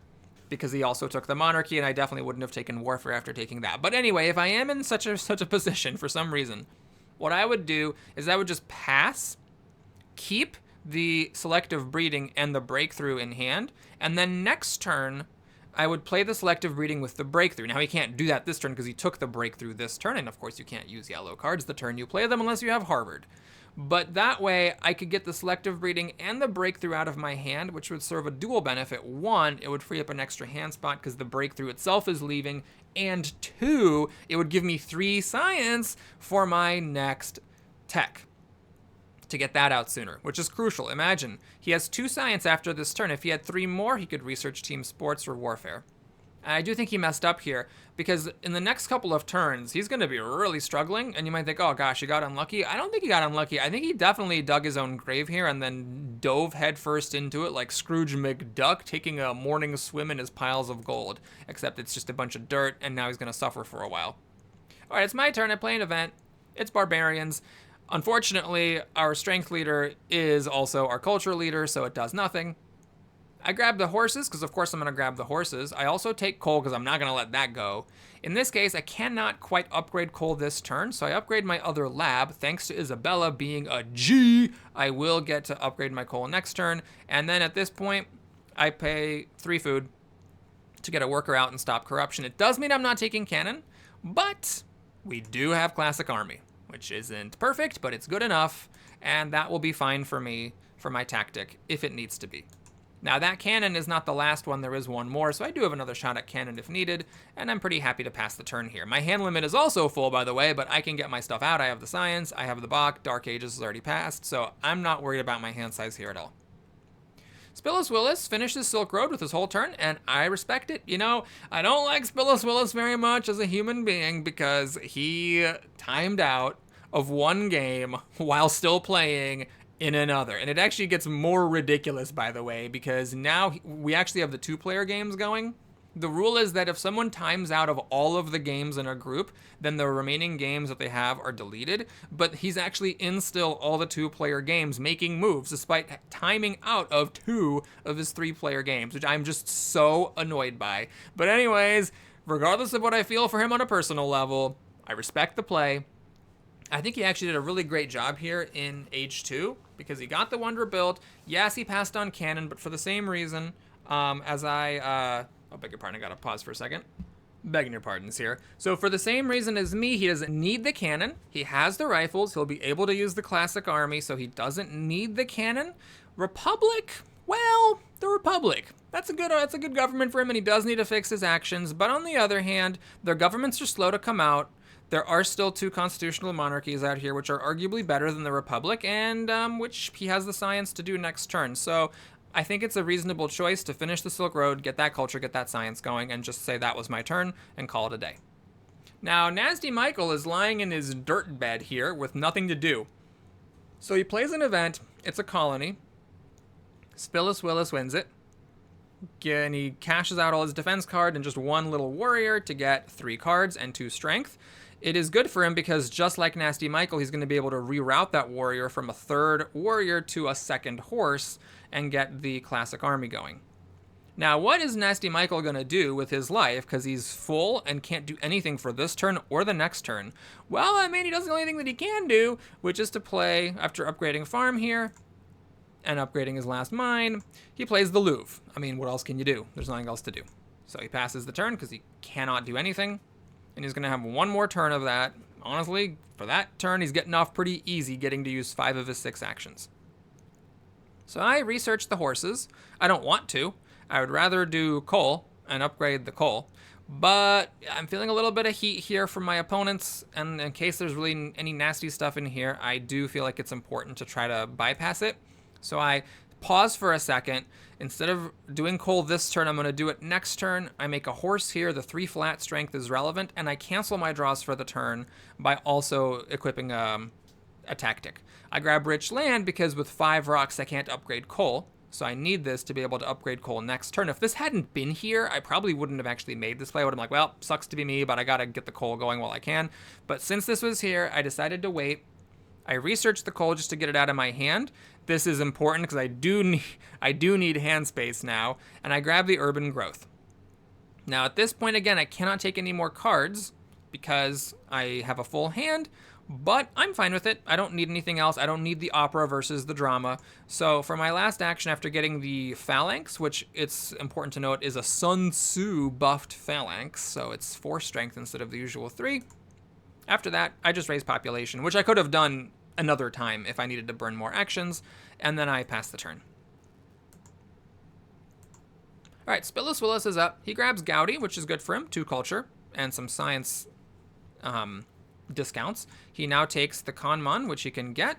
S1: because he also took the monarchy, and I definitely wouldn't have taken warfare after taking that. But anyway, if I am in such a position for some reason, what I would do is I would just pass, keep the selective breeding and the breakthrough in hand, and then next turn, I would play the selective breeding with the breakthrough. Now, he can't do that this turn because he took the breakthrough this turn, and of course you can't use yellow cards the turn you play them unless you have Harvard. But that way, I could get the selective breeding and the breakthrough out of my hand, which would serve a dual benefit. One, it would free up an extra hand spot because the breakthrough itself is leaving, and two, it would give me 3 science for my next tech to get that out sooner, which is crucial. Imagine, he has 2 science after this turn. If he had 3 more, he could research team sports or warfare. I do think he messed up here because in the next couple of turns, he's going to be really struggling. And you might think, oh gosh, he got unlucky. I don't think he got unlucky. I think he definitely dug his own grave here and then dove headfirst into it like Scrooge McDuck taking a morning swim in his piles of gold. Except it's just a bunch of dirt and now he's going to suffer for a while. All right, it's my turn. I play an event. It's barbarians. Unfortunately, our strength leader is also our culture leader, so it does nothing. I grab the horses, because of course I'm going to grab the horses. I also take coal, because I'm not going to let that go. In this case, I cannot quite upgrade coal this turn, so I upgrade my other lab. Thanks to Isabella being a G, I will get to upgrade my coal next turn. And then at this point, I pay 3 food to get a worker out and stop corruption. It does mean I'm not taking cannon, but we do have classic army, which isn't perfect, but it's good enough, and that will be fine for me for my tactic if it needs to be. Now, that cannon is not the last one. There is one more, so I do have another shot at cannon if needed, and I'm pretty happy to pass the turn here. My hand limit is also full, by the way, but I can get my stuff out. I have the science, I have the Bach, Dark Ages is already passed, so I'm not worried about my hand size here at all. Spillis Willis finishes Silk Road with his whole turn, and I respect it. You know, I don't like Spillis Willis very much as a human being because he timed out of one game while still playing in another. And it actually gets more ridiculous, by the way, because now we actually have the 2-player games going. The rule is that if someone times out of all of the games in a group, then the remaining games that they have are deleted. But he's actually in still all the 2-player games making moves despite timing out of 2 of his 3-player games, which I'm just so annoyed by. But anyways, regardless of what I feel for him on a personal level, I respect the play. I think he actually did a really great job here in Age 2 because he got the Wonder build. Yes, he passed on cannon, but for the same reason oh, beg your pardon, I gotta pause for a second. Begging your pardons here. So for the same reason as me, he doesn't need the cannon. He has the rifles. He'll be able to use the classic army, so he doesn't need the cannon. Republic, well, the Republic. That's a good government for him, and he does need to fix his actions. But on the other hand, their governments are slow to come out. There are still 2 constitutional monarchies out here, which are arguably better than the Republic, and which he has the science to do next turn. So I think it's a reasonable choice to finish the Silk Road, get that culture, get that science going, and just say that was my turn and call it a day. Now, Nasty Michael is lying in his dirt bed here with nothing to do. So he plays an event. It's a colony. Spillis Willis wins it. And he cashes out all his defense card and just 1 little warrior to get 3 cards and 2 strength. It is good for him because just like Nasty Michael, he's going to be able to reroute that warrior from a 3rd warrior to a 2nd horse and get the classic army going. Now, what is Nasty Michael going to do with his life because he's full and can't do anything for this turn or the next turn? Well, I mean, he does the only thing that he can do, which is to play, after upgrading farm here and upgrading his last mine, he plays the Louvre. I mean, what else can you do? There's nothing else to do. So he passes the turn because he cannot do anything. And he's going to have 1 more turn of that. Honestly, for that turn, he's getting off pretty easy, getting to use 5 of his 6 actions. So I researched the horses. I don't want to. I would rather do coal and upgrade the coal. But I'm feeling a little bit of heat here from my opponents. And in case there's really any nasty stuff in here, I do feel like it's important to try to bypass it. So I pause for a second. Instead of doing coal this turn, I'm going to do it next turn. I make a horse here. The 3 flat strength is relevant. And I cancel my draws for the turn by also equipping a tactic. I grab rich land because with 5 rocks, I can't upgrade coal. So I need this to be able to upgrade coal next turn. If this hadn't been here, I probably wouldn't have actually made this play. I would have been like, well, sucks to be me, but I got to get the coal going while I can. But since this was here, I decided to wait. I researched the coal just to get it out of my hand. This is important because I do need hand space now, and I grab the urban growth. Now at this point, again, I cannot take any more cards because I have a full hand, but I'm fine with it. I don't need anything else. I don't need the opera versus the drama. So for my last action after getting the phalanx, which it's important to note is a Sun Tzu buffed phalanx, so it's 4 strength instead of the usual 3. After that, I just raise population, which I could have done another time if I needed to burn more actions, and then I pass the turn. All right, Spitless Willis is up. He grabs Gouty, which is good for him, 2 culture, and some science discounts. He now takes the Conmon, which he can get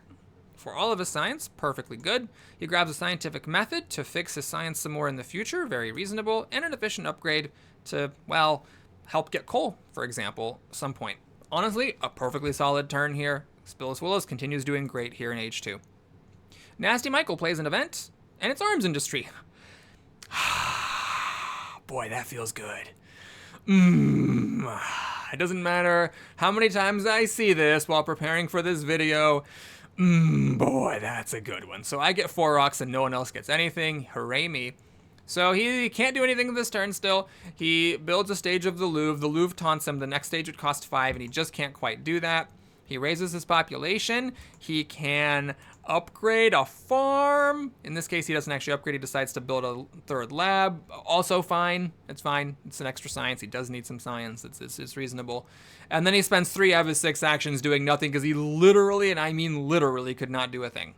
S1: for all of his science, perfectly good. He grabs a scientific method to fix his science some more in the future, very reasonable, and an efficient upgrade to, well, help get coal, for example, some point. Honestly, a perfectly solid turn here. Spitless Willis continues doing great here in Age 2. Nasty Michael plays an event, and it's arms industry. Boy, that feels good. It doesn't matter how many times I see this while preparing for this video. Boy, that's a good one. So I get 4 rocks and no one else gets anything. Hooray me. So he can't do anything this turn still. He builds a stage of the Louvre. The Louvre taunts him. The next stage would cost 5, and he just can't quite do that. He raises his population. He can upgrade a farm. In this case, he doesn't actually upgrade. He decides to build a 3rd lab. Also fine. It's fine. It's an extra science. He does need some science. It's reasonable. And then he spends 3 out of his 6 actions doing nothing because he literally, and I mean literally, could not do a thing.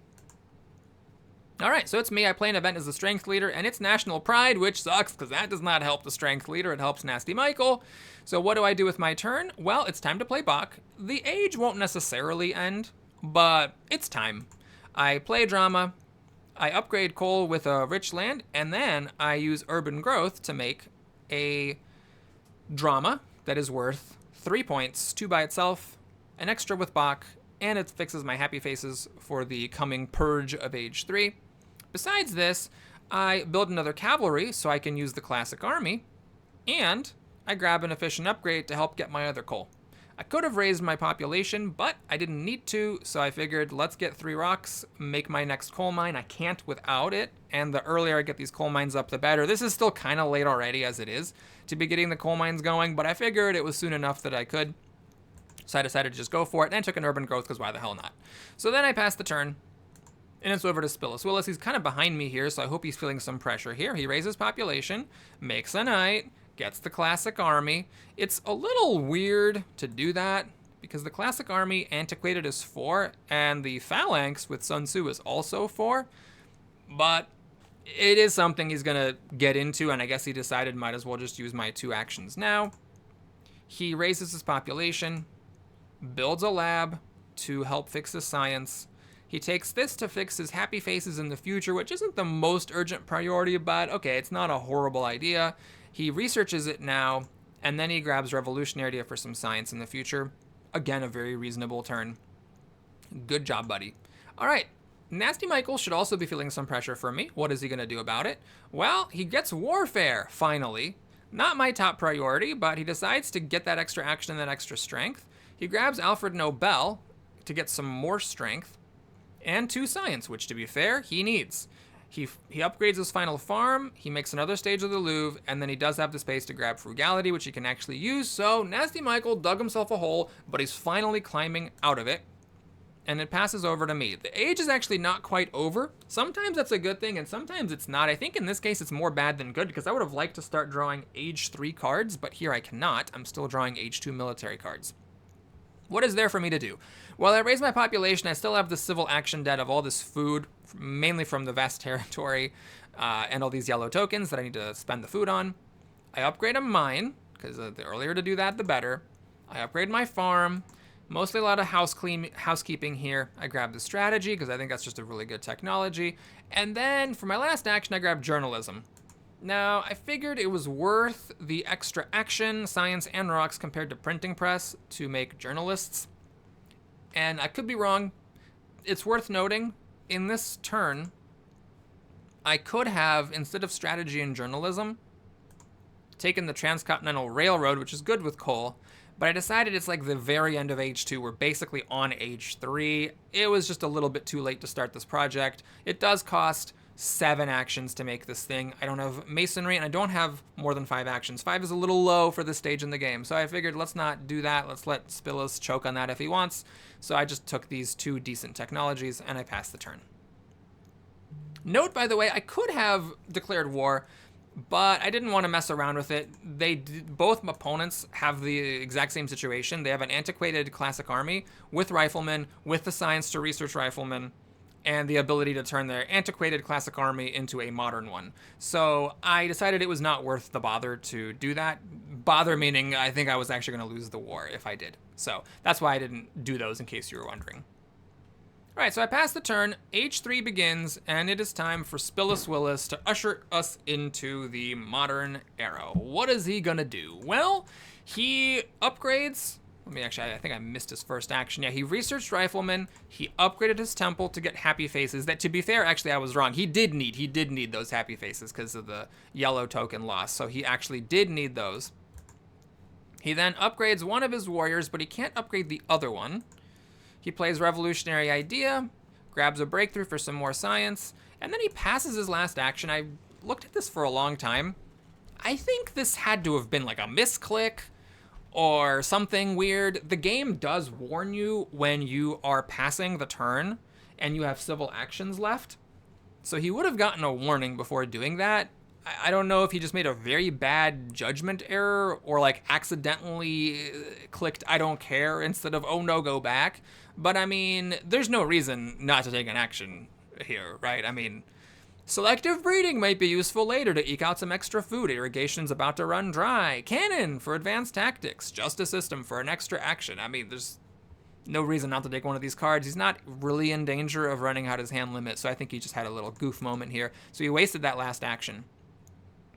S1: All right, so it's me. I play an event as the strength leader, and it's National Pride, which sucks because that does not help the strength leader. It helps Nasty Michael. So what do I do with my turn? Well, it's time to play Bach. The age won't necessarily end, but it's time. I play drama, I upgrade coal with a rich land, and then I use urban growth to make a drama that is worth 3 points, 2 by itself, an extra with Bach, and it fixes my happy faces for the coming purge of Age 3. Besides this, I build another cavalry so I can use the classic army, and I grab an efficient upgrade to help get my other coal. I could have raised my population, but I didn't need to, so I figured let's get 3 rocks, make my next coal mine. I can't without it, and the earlier I get these coal mines up, the better. This is still kind of late already as it is to be getting the coal mines going, but I figured it was soon enough that I could. So I decided to just go for it, and I took an urban growth because why the hell not? So then I passed the turn, and it's over to Spitless Willis. He's kind of behind me here, so I hope he's feeling some pressure here. He raises population, makes a knight, gets the classic army. It's a little weird to do that because the classic army antiquated is 4, and the phalanx with Sun Tzu is also 4, but it is something he's going to get into, and I guess he decided might as well just use my 2 actions now. He raises his population, builds a lab to help fix his science. He takes this to fix his happy faces in the future, which isn't the most urgent priority, but okay, it's not a horrible idea. He researches it now, and then he grabs revolutionary idea for some science in the future. Again, a very reasonable turn. Good job, buddy. All right, Nasty Michael should also be feeling some pressure from me. What is he going to do about it? Well, he gets warfare, finally. Not my top priority, but he decides to get that extra action and that extra strength. He grabs Alfred Nobel to get some more strength and 2 science, which to be fair, he needs. He upgrades his final farm, he makes another stage of the Louvre, and then he does have the space to grab frugality, which he can actually use. So Nasty Michael dug himself a hole, but he's finally climbing out of it. And it passes over to me. The age is actually not quite over. Sometimes that's a good thing, and sometimes it's not. I think in this case it's more bad than good, because I would have liked to start drawing Age 3 cards, but here I cannot. I'm still drawing Age 2 military cards. What is there for me to do? Well, I raise my population. I still have the civil action debt of all this food, mainly from the vast territory, and all these yellow tokens that I need to spend the food on. I upgrade a mine, because the earlier to do that, the better. I upgrade my farm. Mostly a lot of housekeeping here. I grab the strategy, because I think that's just a really good technology. And then, for my last action, I grab journalism. Now, I figured it was worth the extra action, science, and rocks compared to printing press to make journalists. And I could be wrong. It's worth noting, in this turn, I could have, instead of strategy and journalism, taken the Transcontinental Railroad, which is good with coal, but I decided it's like the very end of Age 2. We're basically on Age 3. It was just a little bit too late to start this project. It does cost 7 actions to make this thing. I don't have masonry, and I don't have more than 5 actions. 5 is a little low for this stage in the game, so I figured let's not do that. Let's let Spillis choke on that if he wants. So I just took these 2 decent technologies, and I passed the turn. Note, by the way, I could have declared war, but I didn't want to mess around with it. Both opponents have the exact same situation. They have an antiquated classic army with riflemen, with the science to research riflemen, and the ability to turn their antiquated classic army into a modern one. So I decided it was not worth the bother to do that. Bother meaning I think I was actually going to lose the war if I did. So that's why I didn't do those, in case you were wondering. All right, so I passed the turn, H3 begins, and it is time for Spillis Willis to usher us into the modern era. What is he gonna do? Well, he upgrades. I think I missed his first action. Yeah, he researched riflemen. He upgraded his temple to get happy faces. That, to be fair, actually I was wrong. He did need those happy faces because of the yellow token loss. So he actually did need those. He then upgrades one of his warriors, but he can't upgrade the other one. He plays Revolutionary Idea, grabs a breakthrough for some more science, and then he passes his last action. I looked at this for a long time. I think this had to have been like a misclick or something weird. The game does warn you when you are passing the turn and you have civil actions left. So he would have gotten a warning before doing that. I don't know if he just made a very bad judgment error or like accidentally clicked I don't care instead of oh no, go back. But I mean, there's no reason not to take an action here, right? I mean, selective breeding might be useful later to eke out some extra food. Irrigation's about to run dry. Cannon for advanced tactics. Justice system for an extra action. I mean, there's no reason not to take one of these cards. He's not really in danger of running out his hand limit, so I think he just had a little goof moment here. So he wasted that last action.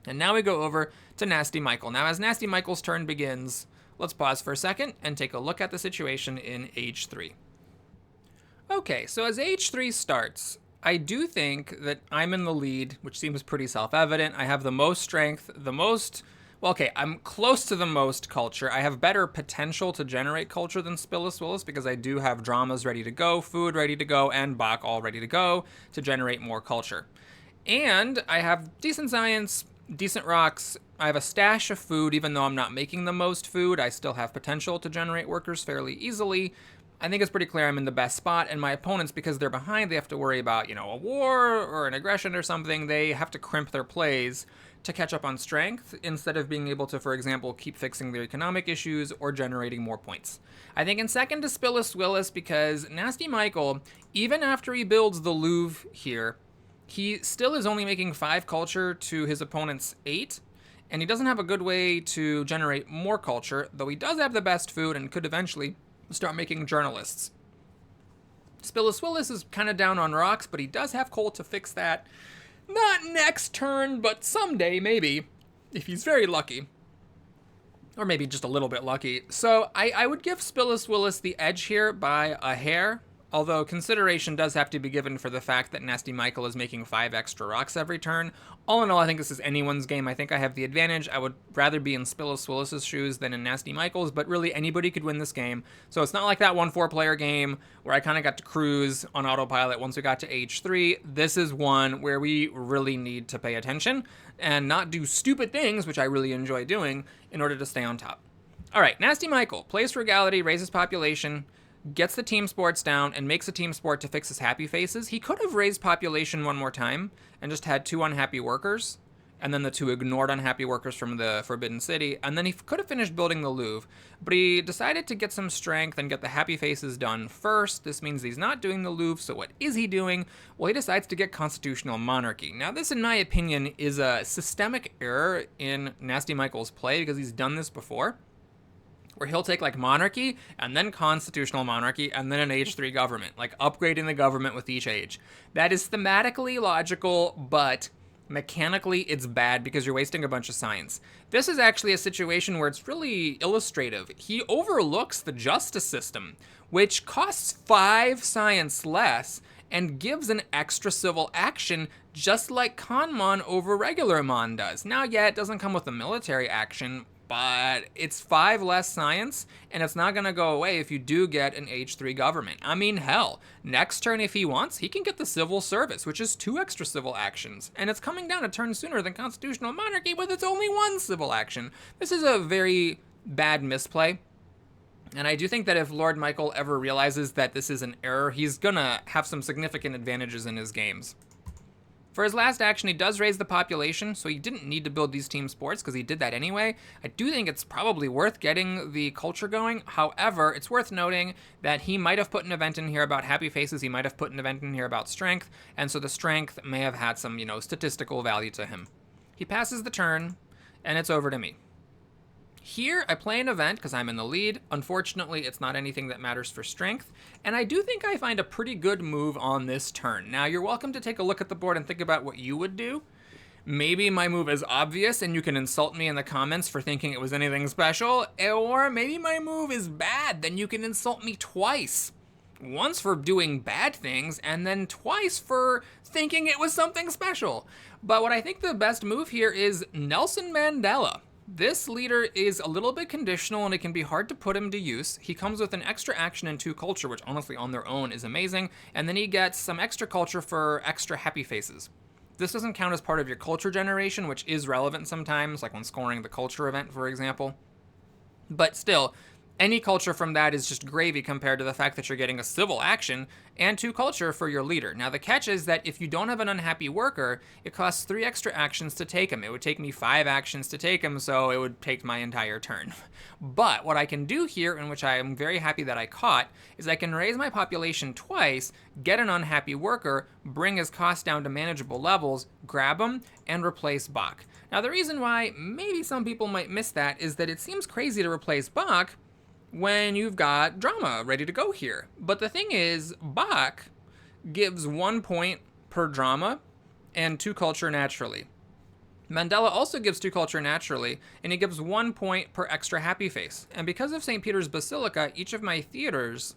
S1: And now we go over to Nasty Michael. Now, as Nasty Michael's turn begins, let's pause for a second and take a look at the situation in H3. Okay, so as H3 starts, I do think that I'm in the lead, which seems pretty self-evident. I have the most strength, I'm close to the most culture. I have better potential to generate culture than Spillis Willis because I do have dramas ready to go, food ready to go, and Bach all ready to go to generate more culture. And I have decent science, decent rocks. I have a stash of food. Even though I'm not making the most food, I still have potential to generate workers fairly easily. I think it's pretty clear I'm in the best spot, and my opponents, because they're behind, they have to worry about, a war or an aggression or something. They have to crimp their plays to catch up on strength instead of being able to, for example, keep fixing their economic issues or generating more points. I think in second to Spillis Willis because Nasty Michael, even after he builds the Louvre here, he still is only making 5 culture to his opponent's 8, and he doesn't have a good way to generate more culture, though he does have the best food and could eventually start making journalists. Spillis Willis is kind of down on rocks, but he does have coal to fix that. Not next turn, but someday, maybe, if he's very lucky. Or maybe just a little bit lucky. So I would give Spillis Willis the edge here by a hair, although consideration does have to be given for the fact that Nasty Michael is making 5 extra rocks every turn. All in all, I think this is anyone's game. I think I have the advantage. I would rather be in Spillis Willis's shoes than in Nasty Michael's, but really anybody could win this game. So it's not like that 1-4 player game where I kind of got to cruise on autopilot once we got to H3. This is one where we really need to pay attention and not do stupid things, which I really enjoy doing, in order to stay on top. All right, Nasty Michael plays Frugality, raises population, gets the team sports down, and makes a team sport to fix his happy faces. He could have raised population one more time and just had 2 unhappy workers, and then the 2 ignored unhappy workers from the Forbidden City, and then he could have finished building the Louvre, but he decided to get some strength and get the happy faces done first. This means he's not doing the Louvre, so what is he doing? Well, he decides to get constitutional monarchy. Now, this, in my opinion, is a systemic error in Nasty Michael's play, because he's done this before, where he'll take like monarchy and then constitutional monarchy and then an H3 government, like upgrading the government with each age. That is thematically logical, but mechanically it's bad because you're wasting a bunch of science. This is actually a situation where it's really illustrative. He overlooks the justice system, which costs 5 science less and gives an extra civil action just like Conmon over regular Mon does. Now, yeah, it doesn't come with a military action, but it's 5 less science, and it's not going to go away if you do get an age 3 government. I mean, hell, next turn if he wants, he can get the civil service, which is 2 extra civil actions, and it's coming down a turn sooner than constitutional monarchy with its only 1 civil action. This is a very bad misplay. And I do think that if Lord Michael ever realizes that this is an error, he's gonna have some significant advantages in his games. For his last action, he does raise the population, so he didn't need to build these team sports because he did that anyway. I do think it's probably worth getting the culture going. However, it's worth noting that he might have put an event in here about happy faces, he might have put an event in here about strength, and so the strength may have had some, statistical value to him. He passes the turn, and it's over to me. Here, I play an event because I'm in the lead. Unfortunately, it's not anything that matters for strength, and I do think I find a pretty good move on this turn. Now, you're welcome to take a look at the board and think about what you would do. Maybe my move is obvious, and you can insult me in the comments for thinking it was anything special, or maybe my move is bad, then you can insult me twice. Once for doing bad things, and then twice for thinking it was something special. But what I think the best move here is Nelson Mandela. This leader is a little bit conditional and it can be hard to put him to use. He comes with an extra action and 2 culture, which honestly on their own is amazing, and then he gets some extra culture for extra happy faces. This doesn't count as part of your culture generation, which is relevant sometimes, like when scoring the culture event, for example. But still, any culture from that is just gravy compared to the fact that you're getting a civil action and 2 culture for your leader. Now, the catch is that if you don't have an unhappy worker, it costs 3 extra actions to take him. It would take me 5 actions to take him, so it would take my entire turn. But what I can do here, and which I am very happy that I caught, is I can raise my population twice, get an unhappy worker, bring his cost down to manageable levels, grab him, and replace Bach. Now, the reason why maybe some people might miss that is that it seems crazy to replace Bach when you've got drama ready to go here. But the thing is, Bach gives 1 point per drama and 2 culture naturally. Mandela also gives 2 culture naturally, and he gives 1 point per extra happy face. And because of St. Peter's Basilica, each of my theaters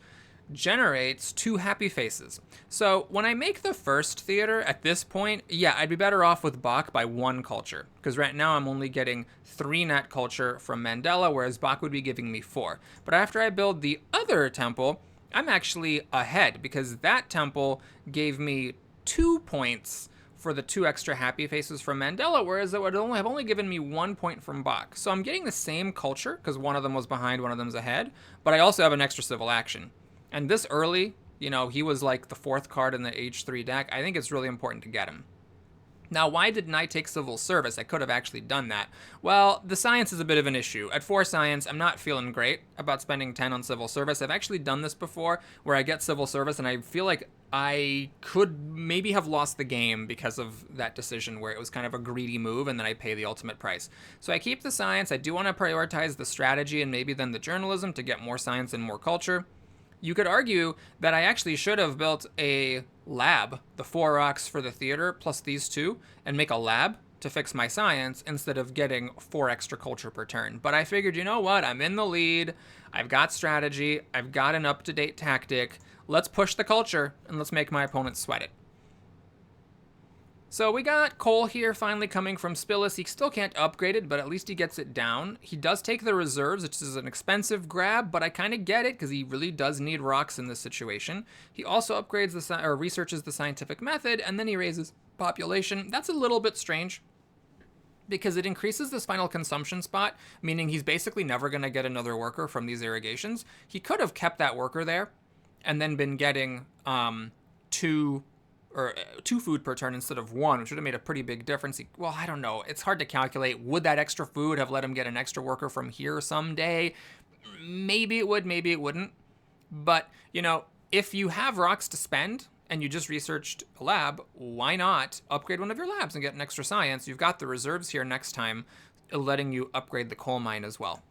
S1: generates 2 happy faces. So when I make the first theater at this point, yeah, I'd be better off with Bach by 1 culture, because right now I'm only getting 3 net culture from Mandela, whereas Bach would be giving me 4. But after I build the other temple, I'm actually ahead, because that temple gave me 2 points for the 2 extra happy faces from Mandela, whereas it would have only given me 1 point from Bach. So I'm getting the same culture, because one of them was behind, one of them's ahead, but I also have an extra civil action. And this early, he was like the 4th card in the age 3 deck. I think it's really important to get him. Now, why didn't I take civil service? I could have actually done that. Well, the science is a bit of an issue. At 4 science, I'm not feeling great about spending 10 on civil service. I've actually done this before where I get civil service and I feel like I could maybe have lost the game because of that decision where it was kind of a greedy move and then I pay the ultimate price. So I keep the science. I do want to prioritize the strategy and maybe then the journalism to get more science and more culture. You could argue that I actually should have built a lab, the 4 rocks for the theater plus these 2, and make a lab to fix my science instead of getting 4 extra culture per turn. But I figured, you know what, I'm in the lead, I've got strategy, I've got an up-to-date tactic, let's push the culture and let's make my opponent sweat it. So we got Cole here finally coming from Spillis. He still can't upgrade it, but at least he gets it down. He does take the reserves, which is an expensive grab, but I kind of get it because he really does need rocks in this situation. He also upgrades researches the scientific method, and then he raises population. That's a little bit strange because it increases this final consumption spot, meaning he's basically never going to get another worker from these irrigations. He could have kept that worker there and then been getting 2 food per turn instead of 1, which would have made a pretty big difference. Well, I don't know. It's hard to calculate. Would that extra food have let him get an extra worker from here someday? Maybe it would, maybe it wouldn't. But, if you have rocks to spend and you just researched a lab, why not upgrade one of your labs and get an extra science? You've got the reserves here next time, letting you upgrade the coal mine as well.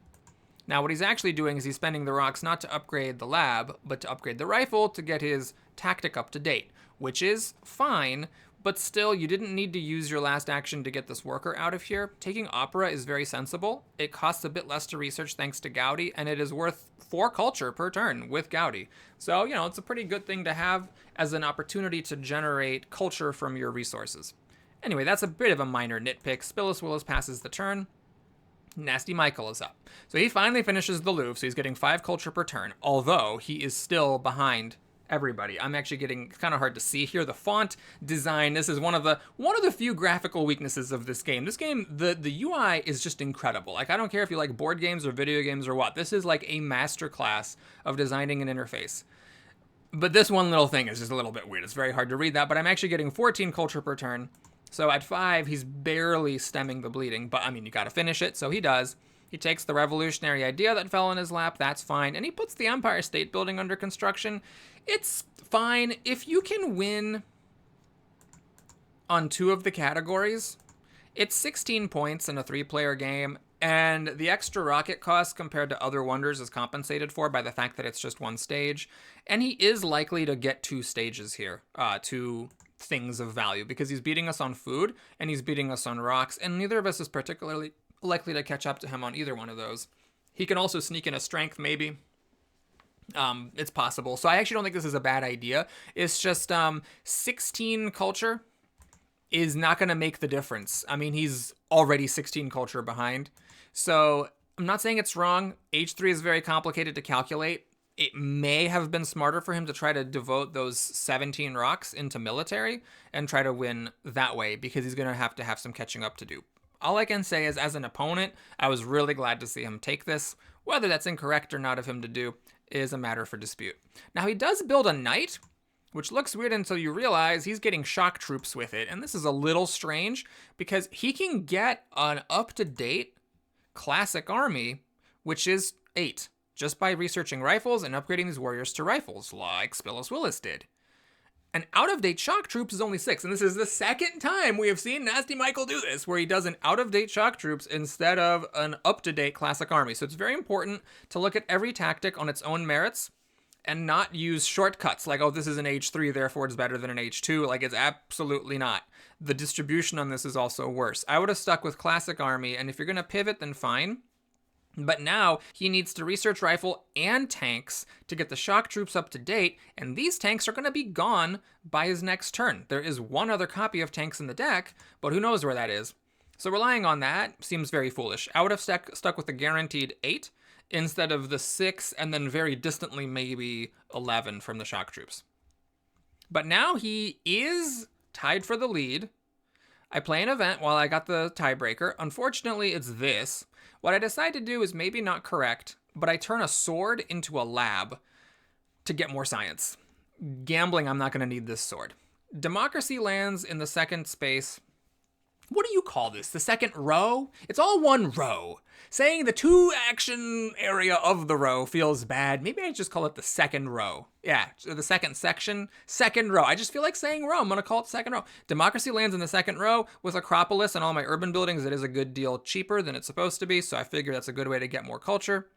S1: Now, what he's actually doing is he's spending the rocks not to upgrade the lab, but to upgrade the rifle to get his tactic up to date, which is fine, but still, you didn't need to use your last action to get this worker out of here. Taking Opera is very sensible. It costs a bit less to research thanks to Gaudi, and it is worth 4 culture per turn with Gaudi. So, it's a pretty good thing to have as an opportunity to generate culture from your resources. Anyway, that's a bit of a minor nitpick. Spillis Willis passes the turn. Nasty Michael is up. So he finally finishes the Louvre, so he's getting 5 culture per turn, although he is still behind everybody. I'm actually getting, it's kind of hard to see here, the font design. This is one of the few graphical weaknesses of this game. This game, the UI is just incredible. Like, I don't care if you like board games or video games or what. This is like a masterclass of designing an interface. But this one little thing is just a little bit weird. It's very hard to read that, but I'm actually getting 14 culture per turn. So at 5, he's barely stemming the bleeding, but I mean, you gotta finish it, so he does. He takes the revolutionary idea that fell in his lap, that's fine, and he puts the Empire State Building under construction. It's fine. If you can win on 2 of the categories, it's 16 points in a 3-player game, and the extra rocket cost compared to other wonders is compensated for by the fact that it's just 1 stage, and he is likely to get 2 stages here, 2 things of value, because he's beating us on food and he's beating us on rocks, and neither of us is particularly likely to catch up to him on either one of those. He can also sneak in a strength, maybe. It's possible. So I actually don't think this is a bad idea. It's just 16 culture is not going to make the difference. I mean, he's already 16 culture behind. So I'm not saying it's wrong. H3 is very complicated to calculate. It may have been smarter for him to try to devote those 17 rocks into military and try to win that way, because he's going to have some catching up to do. All I can say is, as an opponent, I was really glad to see him take this. Whether that's incorrect or not of him to do is a matter for dispute. Now, he does build a knight, which looks weird until you realize he's getting shock troops with it. And this is a little strange because he can get an up-to-date classic army, which is 8, just by researching rifles and upgrading these warriors to rifles, like Spillis Willis did. An out-of-date shock troops is only 6, and this is the second time we have seen Nasty Michael do this, where he does an out-of-date shock troops instead of an up-to-date classic army. So it's very important to look at every tactic on its own merits and not use shortcuts like, oh, this is an H3, therefore it's better than an H2. Like, it's absolutely not. The distribution on this is also worse. I would have stuck with classic army, and if you're going to pivot, then fine. But now he needs to research rifle and tanks to get the shock troops up to date, and these tanks are going to be gone by his next turn. There is 1 other copy of tanks in the deck, but who knows where that is. So relying on that seems very foolish. I would have stuck with the guaranteed 8 instead of the 6 and then very distantly maybe 11 from the shock troops. But now he is tied for the lead. I play an event while I got the tiebreaker. Unfortunately, it's this. What I decide to do is maybe not correct, but I turn a sword into a lab to get more science. Gambling, I'm not going to need this sword. Democracy lands in the second space. What do you call this? The second row? It's all 1 row. Saying the 2 action area of the row feels bad. Maybe I just call it the second row. Yeah, the second section, second row. I just feel like saying row. I'm going to call it second row. Democracy lands in the second row. With Acropolis and all my urban buildings, it is a good deal cheaper than it's supposed to be, so I figure that's a good way to get more culture.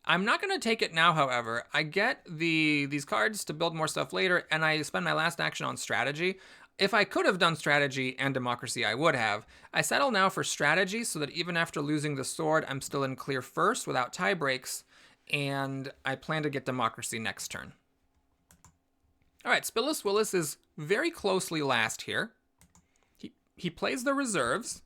S1: I'm not going to take it now, however. I get these cards to build more stuff later, and I spend my last action on strategy. If I could have done strategy and democracy, I would have. I settle now for strategy so that even after losing the sword, I'm still in clear first without tie breaks, and I plan to get democracy next turn. All right, Spillis Willis is very closely last here. He plays the reserves,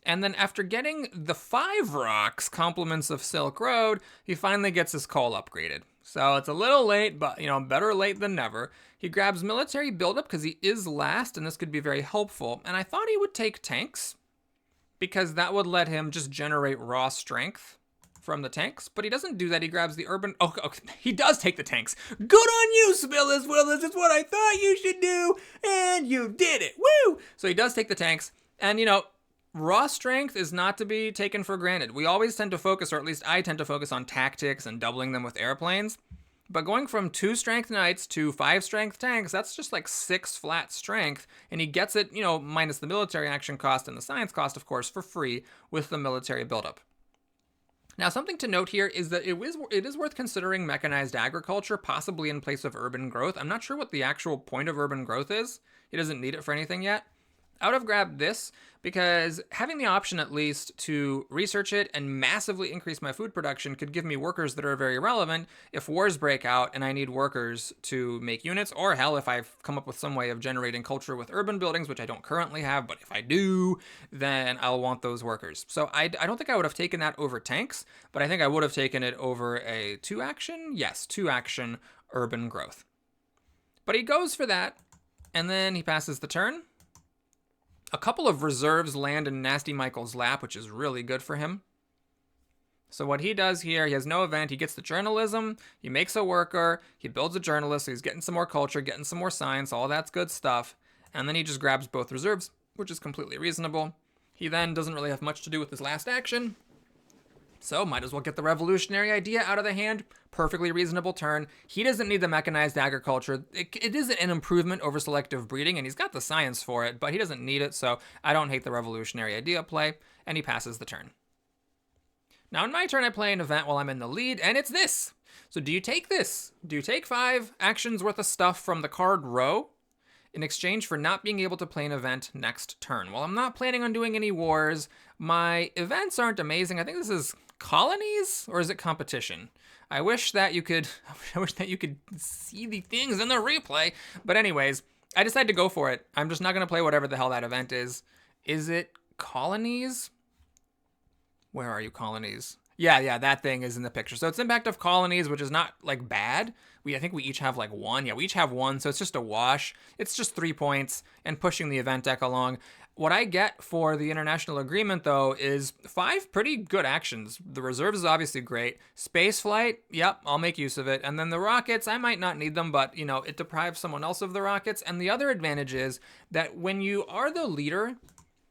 S1: and then after getting the 5 rocks, Compliments of Silk Road, he finally gets his coal upgraded. So it's a little late, but, better late than never. He grabs military buildup because he is last, and this could be very helpful. And I thought he would take tanks because that would let him just generate raw strength from the tanks. But he doesn't do that. He grabs the urban... Oh, he does take the tanks. Good on you, Spillis Willis. It's what I thought you should do, and you did it. Woo! So he does take the tanks, and, raw strength is not to be taken for granted. We always tend to focus, or at least I tend to focus on tactics and doubling them with airplanes. But going from 2 strength knights to 5 strength tanks, that's just like 6 flat strength. And he gets it, minus the military action cost and the science cost, of course, for free with the military buildup. Now, something to note here is that it is worth considering mechanized agriculture, possibly in place of urban growth. I'm not sure what the actual point of urban growth is. He doesn't need it for anything yet. I would have grabbed this because having the option at least to research it and massively increase my food production could give me workers that are very relevant if wars break out and I need workers to make units, or hell, if I've come up with some way of generating culture with urban buildings, which I don't currently have, but if I do, then I'll want those workers. So I don't think I would have taken that over tanks, but I think I would have taken it over a 2-action, yes, 2-action urban growth. But he goes for that, and then he passes the turn. A couple of reserves land in Nasty Michael's lap, which is really good for him. So what he does here, he has no event, he gets the journalism, he makes a worker, he builds a journalist, so he's getting some more culture, getting some more science, all that's good stuff. And then he just grabs both reserves, which is completely reasonable. He then doesn't really have much to do with his last action, so might as well get the revolutionary idea out of the hand. Perfectly reasonable turn. He doesn't need the mechanized agriculture. It is an improvement over selective breeding, and he's got the science for it, but he doesn't need it, so I don't hate the revolutionary idea play, and he passes the turn. Now in my turn, I play an event while I'm in the lead, and it's this. So do you take this? Do you take 5 actions worth of stuff from the card row in exchange for not being able to play an event next turn? Well, I'm not planning on doing any wars. My events aren't amazing. I think this is colonies, or is it competition? I wish that you could see the things in the replay. But anyways, I decided to go for it. I'm just not going to play whatever the hell that event is. Is it colonies? Where are you, colonies? Yeah, that thing is in the picture. So it's impact of colonies, which is not like bad. I think we each have like 1. Yeah, we each have 1, so it's just a wash. It's just 3 points and pushing the event deck along. What I get for the international agreement, though, is 5 pretty good actions. The reserves is obviously great. Space flight, yep, I'll make use of it. And then the rockets, I might not need them, but, it deprives someone else of the rockets. And the other advantage is that when you are the leader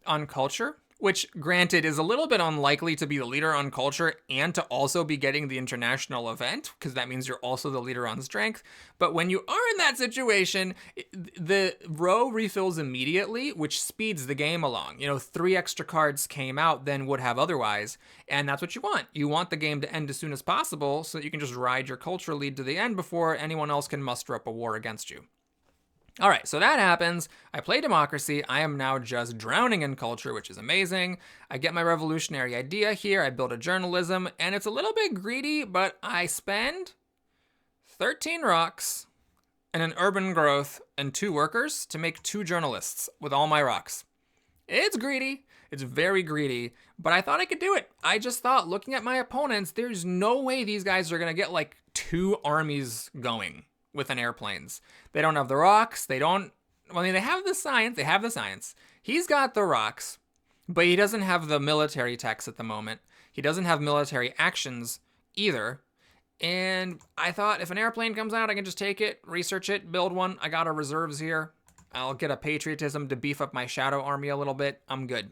S1: on culture, which, granted, is a little bit unlikely to be the leader on culture and to also be getting the international event, because that means you're also the leader on strength. But when you are in that situation, the row refills immediately, which speeds the game along. 3 extra cards came out than would have otherwise, and that's what you want. You want the game to end as soon as possible so that you can just ride your culture lead to the end before anyone else can muster up a war against you. All right, so that happens. I play democracy. I am now just drowning in culture, which is amazing. I get my revolutionary idea here. I build a journalism, and it's a little bit greedy, but I spend 13 rocks and an urban growth and 2 workers to make 2 journalists with all my rocks. It's greedy. It's very greedy, but I thought I could do it. I just thought, looking at my opponents, there's no way these guys are going to get like 2 armies going with an airplanes. They don't have the rocks. They have the science. He's got the rocks, but he doesn't have the military techs at the moment. He doesn't have military actions either. And I thought, if an airplane comes out, I can just take it, research it, build one. I got a reserves here. I'll get a patriotism to beef up my shadow army a little bit. I'm good.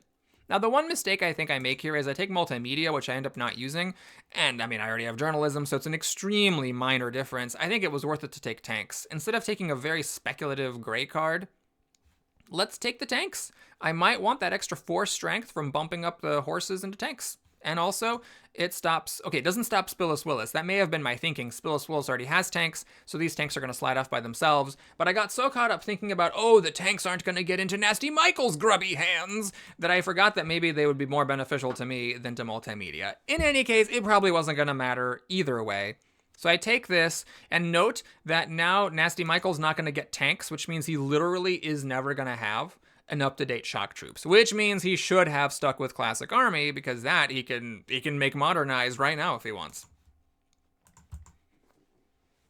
S1: Now, the one mistake I think I make here is I take multimedia, which I end up not using. And, I already have journalism, so it's an extremely minor difference. I think it was worth it to take tanks. Instead of taking a very speculative gray card, let's take the tanks. I might want that extra 4 strength from bumping up the horses into tanks. And also, it doesn't stop Spillis Willis. That may have been my thinking. Spillis Willis already has tanks, so these tanks are going to slide off by themselves. But I got so caught up thinking about, the tanks aren't going to get into Nasty Michael's grubby hands, that I forgot that maybe they would be more beneficial to me than to multimedia. In any case, it probably wasn't going to matter either way. So I take this, and note that now Nasty Michael's not going to get tanks, which means he literally is never going to have an up-to-date shock troops, which means he should have stuck with classic army, because that he can make modernized right now if he wants.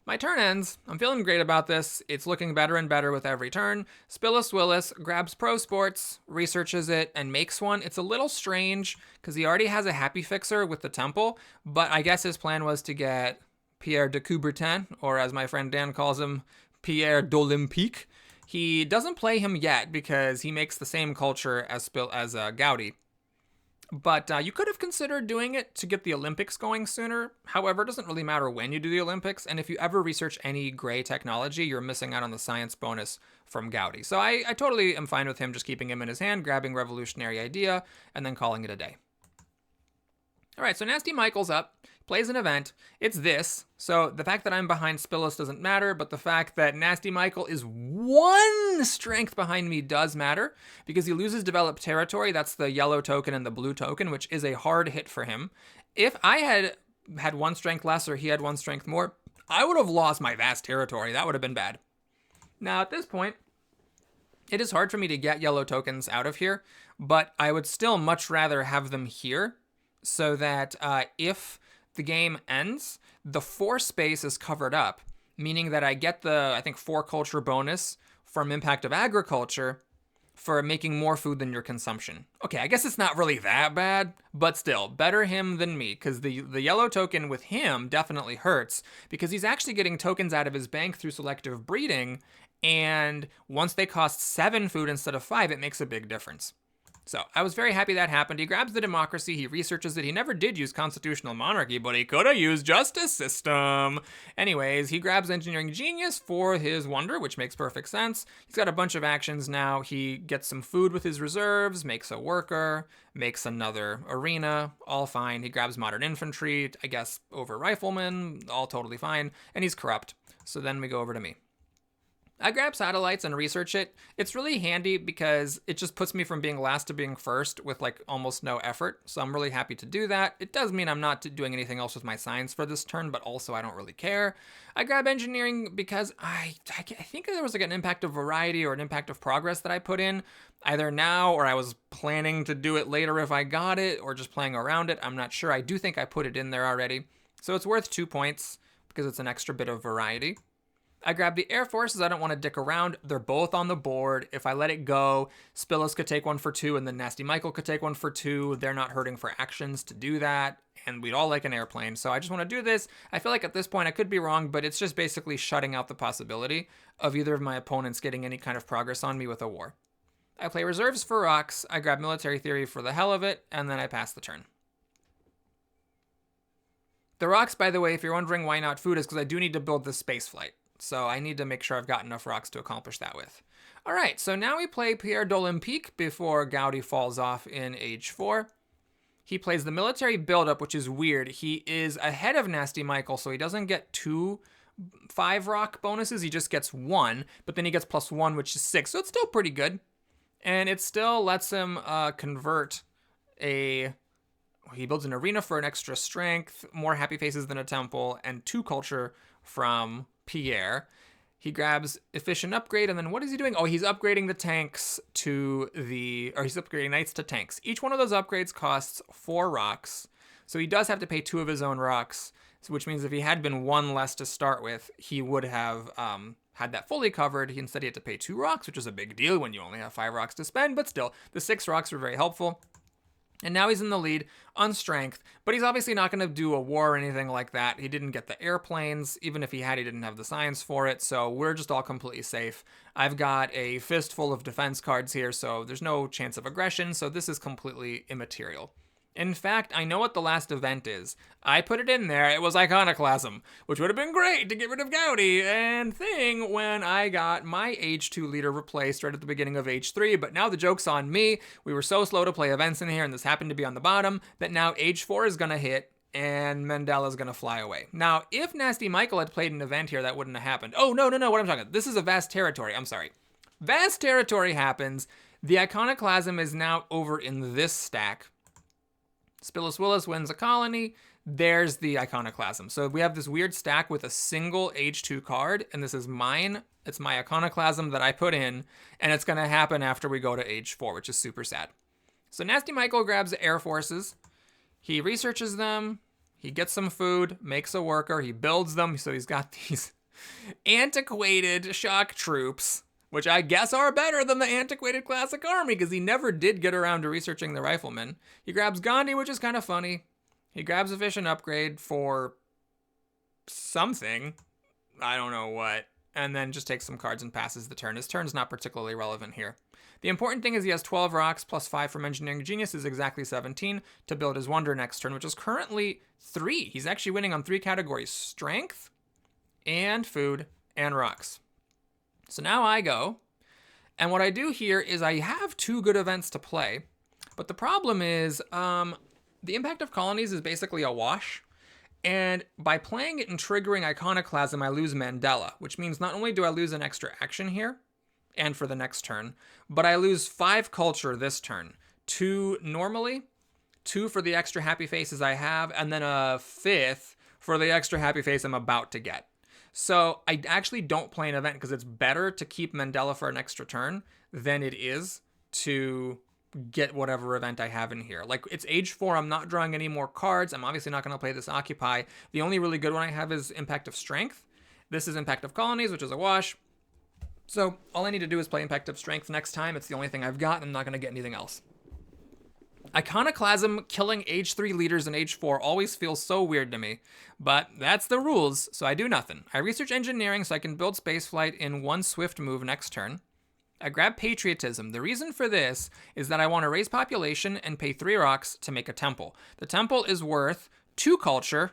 S1: My turn ends. I'm feeling great about this. It's looking better and better with every turn. Spillis Willis grabs Pro Sports, researches it, and makes one. It's a little strange because he already has a happy fixer with the temple, but I guess his plan was to get Pierre de Coubertin, or as my friend Dan calls him, Pierre d'Olympique. He doesn't play him yet because he makes the same culture as Gaudi. But you could have considered doing it to get the Olympics going sooner. However, it doesn't really matter when you do the Olympics. And if you ever research any gray technology, you're missing out on the science bonus from Gaudi. So I totally am fine with him just keeping him in his hand, grabbing revolutionary idea, and then calling it a day. All right, so Nasty Michael's up. plays an event. It's this. So the fact that I'm behind Spillis doesn't matter, but the fact that Nasty Michael is 1 strength behind me does matter, because he loses developed territory. That's the yellow token and the blue token, which is a hard hit for him. If I had 1 strength less or he had 1 strength more, I would have lost my vast territory. That would have been bad. Now at this point, it is hard for me to get yellow tokens out of here, but I would still much rather have them here so that if the game ends, the 4 space is covered up, meaning that I get the, I think, 4 culture bonus from Impact of Agriculture for making more food than your consumption. Okay, I guess it's not really that bad, but still, better him than me, because the yellow token with him definitely hurts, because he's actually getting tokens out of his bank through selective breeding, and once they cost 7 food instead of 5, it makes a big difference. So I was very happy that happened. He grabs the democracy, he researches it. He never did use constitutional monarchy, but he could have used justice system. Anyways, he grabs engineering genius for his wonder, which makes perfect sense. He's got a bunch of actions now. He gets some food with his reserves, makes a worker, makes another arena, all fine. He grabs modern infantry, I guess, over riflemen, all totally fine. And he's corrupt. So then we go over to me. I grab satellites and research it. It's really handy because it just puts me from being last to being first with like almost no effort. So I'm really happy to do that. It does mean I'm not doing anything else with my science for this turn, but also I don't really care. I grab engineering because I think there was like an impact of variety or an impact of progress that I put in either now or I was planning to do it later if I got it or just playing around it. I'm not sure. I do think I put it in there already. So it's worth 2 points because it's an extra bit of variety. I grab the Air Forces. I don't want to dick around. They're both on the board. If I let it go, Spillis could take 1 for 2, and then Nasty Michael could take 1 for 2. They're not hurting for actions to do that, and we'd all like an airplane. So I just want to do this. I feel like at this point I could be wrong, but it's just basically shutting out the possibility of either of my opponents getting any kind of progress on me with a war. I play reserves for rocks. I grab military theory for the hell of it, and then I pass the turn. The rocks, by the way, if you're wondering why not food, is because I do need to build this space flight. So I need to make sure I've got enough rocks to accomplish that with. All right, so now we play Pierre d'Olympique before Gaudi falls off in Age 4. He plays the military buildup, which is weird. He is ahead of Nasty Michael, so he doesn't get 2 5 rock bonuses. He just gets 1, but then he gets +1, which is 6. So it's still pretty good. And it still lets him convert a... He builds an arena for an extra strength, more happy faces than a temple, and 2 culture from Pierre. He grabs efficient upgrade, and then what is he doing? Oh, he's upgrading the tanks to he's upgrading knights to tanks. Each one of those upgrades costs 4 rocks, so he does have to pay 2 of his own rocks, which means if he had been 1 less to start with, he would have had that fully covered. Instead, he had to pay 2 rocks, which is a big deal when you only have 5 rocks to spend, but still, the 6 rocks were very helpful. And now he's in the lead on strength, but he's obviously not going to do a war or anything like that. He didn't get the airplanes. Even if he had, he didn't have the science for it, so we're just all completely safe. I've got a fistful of defense cards here, so there's no chance of aggression, so this is completely immaterial. In fact, I know what the last event is. I put it in there. It was Iconoclasm, which would have been great to get rid of Gaudi and Thing when I got my Age 2 leader replaced right at the beginning of Age 3, but now the joke's on me. We were so slow to play events in here, and this happened to be on the bottom, that now Age 4 is going to hit, and Mandela's going to fly away. Now, if Nasty Michael had played an event here, that wouldn't have happened. Oh, no, what I'm talking about. This is a vast territory. I'm sorry. Vast territory happens. The Iconoclasm is now over in this stack. Spillis Willis wins a colony. There's the Iconoclasm. So we have this weird stack with a single Age 2 card, and this is mine. It's my Iconoclasm that I put in, and it's going to happen after we go to Age 4, which is super sad. So Nasty Michael grabs the Air Forces. He researches them. He gets some food, makes a worker. He builds them. So he's got these antiquated shock troops, which I guess are better than the antiquated classic army, because he never did get around to researching the riflemen. He grabs Gandhi, which is kind of funny. He grabs efficient upgrade for something. I don't know what. And then just takes some cards and passes the turn. His turn's not particularly relevant here. The important thing is he has 12 rocks plus 5 from Engineering Genius is exactly 17 to build his wonder next turn, which is currently 3. He's actually winning on 3 categories: strength and food and rocks. So now I go, and what I do here is I have 2 good events to play, but the problem is the impact of colonies is basically a wash, And by playing it and triggering Iconoclasm, I lose Mandela, which means not only do I lose an extra action here, and for the next turn, but I lose 5 culture this turn. 2 normally, 2 for the extra happy faces I have, and then a 5th for the extra happy face I'm about to get. So I actually don't play an event because it's better to keep Mandela for an extra turn than it is to get whatever event I have in here. Like, it's age 4, I'm not drawing any more cards. I'm obviously not going to play this Occupy. The only really good one I have is Impact of Strength. This is Impact of Colonies, which is a wash. So all I need to do is play Impact of Strength next time. It's the only thing I've got. I'm not going to get anything else. Iconoclasm killing age 3 leaders in age 4 always feels so weird to me, but that's the rules, so I do nothing. I research engineering so I can build spaceflight in 1 swift move next turn. I grab patriotism. The reason for this is that I want to raise population and pay 3 rocks to make a temple. The temple is worth 2 culture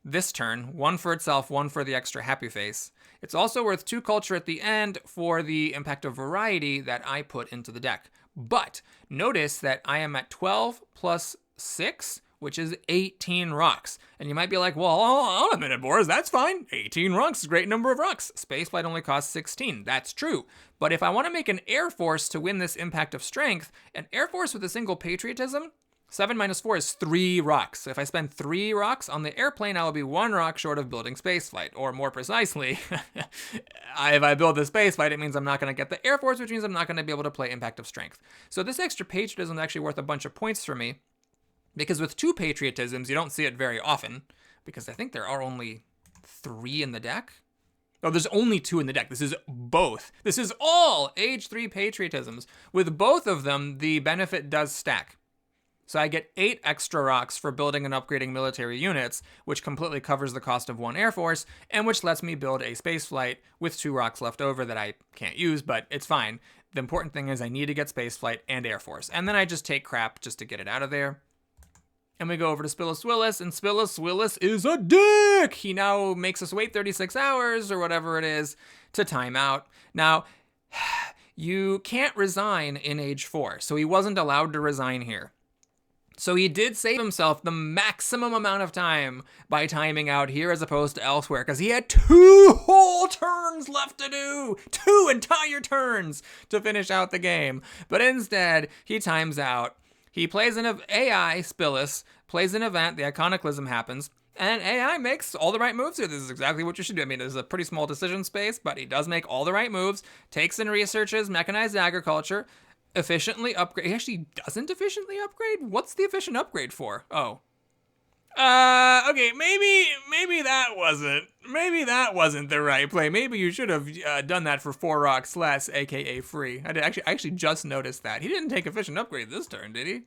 S1: this turn, 1 for itself, 1 for the extra happy face. It's also worth 2 culture at the end for the impact of variety that I put into the deck. But notice that I am at 12 plus 6, which is 18 rocks. And you might be like, well, hold on a minute, Boris, that's fine. 18 rocks is a great number of rocks. Spaceflight only costs 16. That's true. But if I want to make an Air Force to win this impact of strength, an Air Force with a single patriotism, 7 minus 4 is 3 rocks. So if I spend 3 rocks on the airplane, I will be 1 rock short of building spaceflight. Or more precisely, if I build the spaceflight, it means I'm not going to get the Air Force, which means I'm not going to be able to play Impact of Strength. So this extra patriotism is actually worth a bunch of points for me, because with 2 patriotisms, you don't see it very often, because I think there are only 3 in the deck. Oh, there's only 2 in the deck. This is both. This is all age 3 patriotisms. With both of them, the benefit does stack. So I get 8 extra rocks for building and upgrading military units, which completely covers the cost of 1 Air Force, and which lets me build a spaceflight with 2 rocks left over that I can't use, but it's fine. The important thing is I need to get spaceflight and Air Force, and then I just take crap just to get it out of there. And we go over to Spillis Willis, and Spillis Willis is a dick! He now makes us wait 36 hours, or whatever it is, to time out. Now, you can't resign in age 4, so he wasn't allowed to resign here. So he did save himself the maximum amount of time by timing out here as opposed to elsewhere, because he had 2 whole turns left to do. 2 entire turns to finish out the game. But instead, he times out. He plays an AI, Spillis, plays an event, the Iconoclasm happens, and AI makes all the right moves here. This is exactly what you should do. I mean, there's a pretty small decision space, but he does make all the right moves, takes and researches mechanized agriculture, efficiently upgrade. He actually doesn't efficiently upgrade? What's the efficient upgrade for? Oh. Okay, maybe that wasn't the right play. Maybe you should have done that for 4 rocks less, aka free. I actually just noticed that. He didn't take efficient upgrade this turn, did he?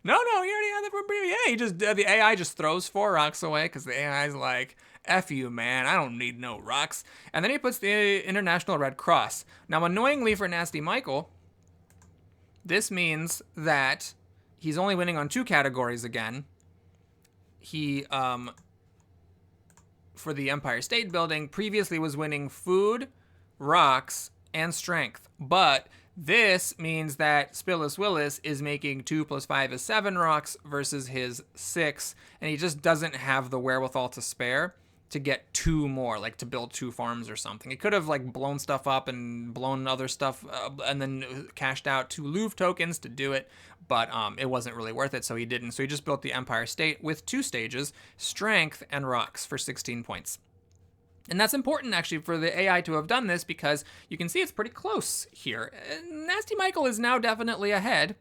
S1: No, he already had that from previous. Yeah, he just, the AI just throws 4 rocks away because the AI's like, F you, man, I don't need no rocks. And then he puts the International Red Cross. Now, annoyingly for Nasty Michael, this means that he's only winning on 2 categories again. He, for the Empire State Building, previously was winning food, rocks, and strength. But this means that Spillis Willis is making 2 plus 5 is 7 rocks versus his 6, and he just doesn't have the wherewithal to spare to get 2 more, like to build 2 farms or something. He could have like blown stuff up and blown other stuff and then cashed out 2 Louvre tokens to do it, but it wasn't really worth it, so he didn't. So he just built the Empire State with 2 stages, strength and rocks for 16 points. And that's important actually for the AI to have done this because you can see it's pretty close here. Nasty Michael is now definitely ahead.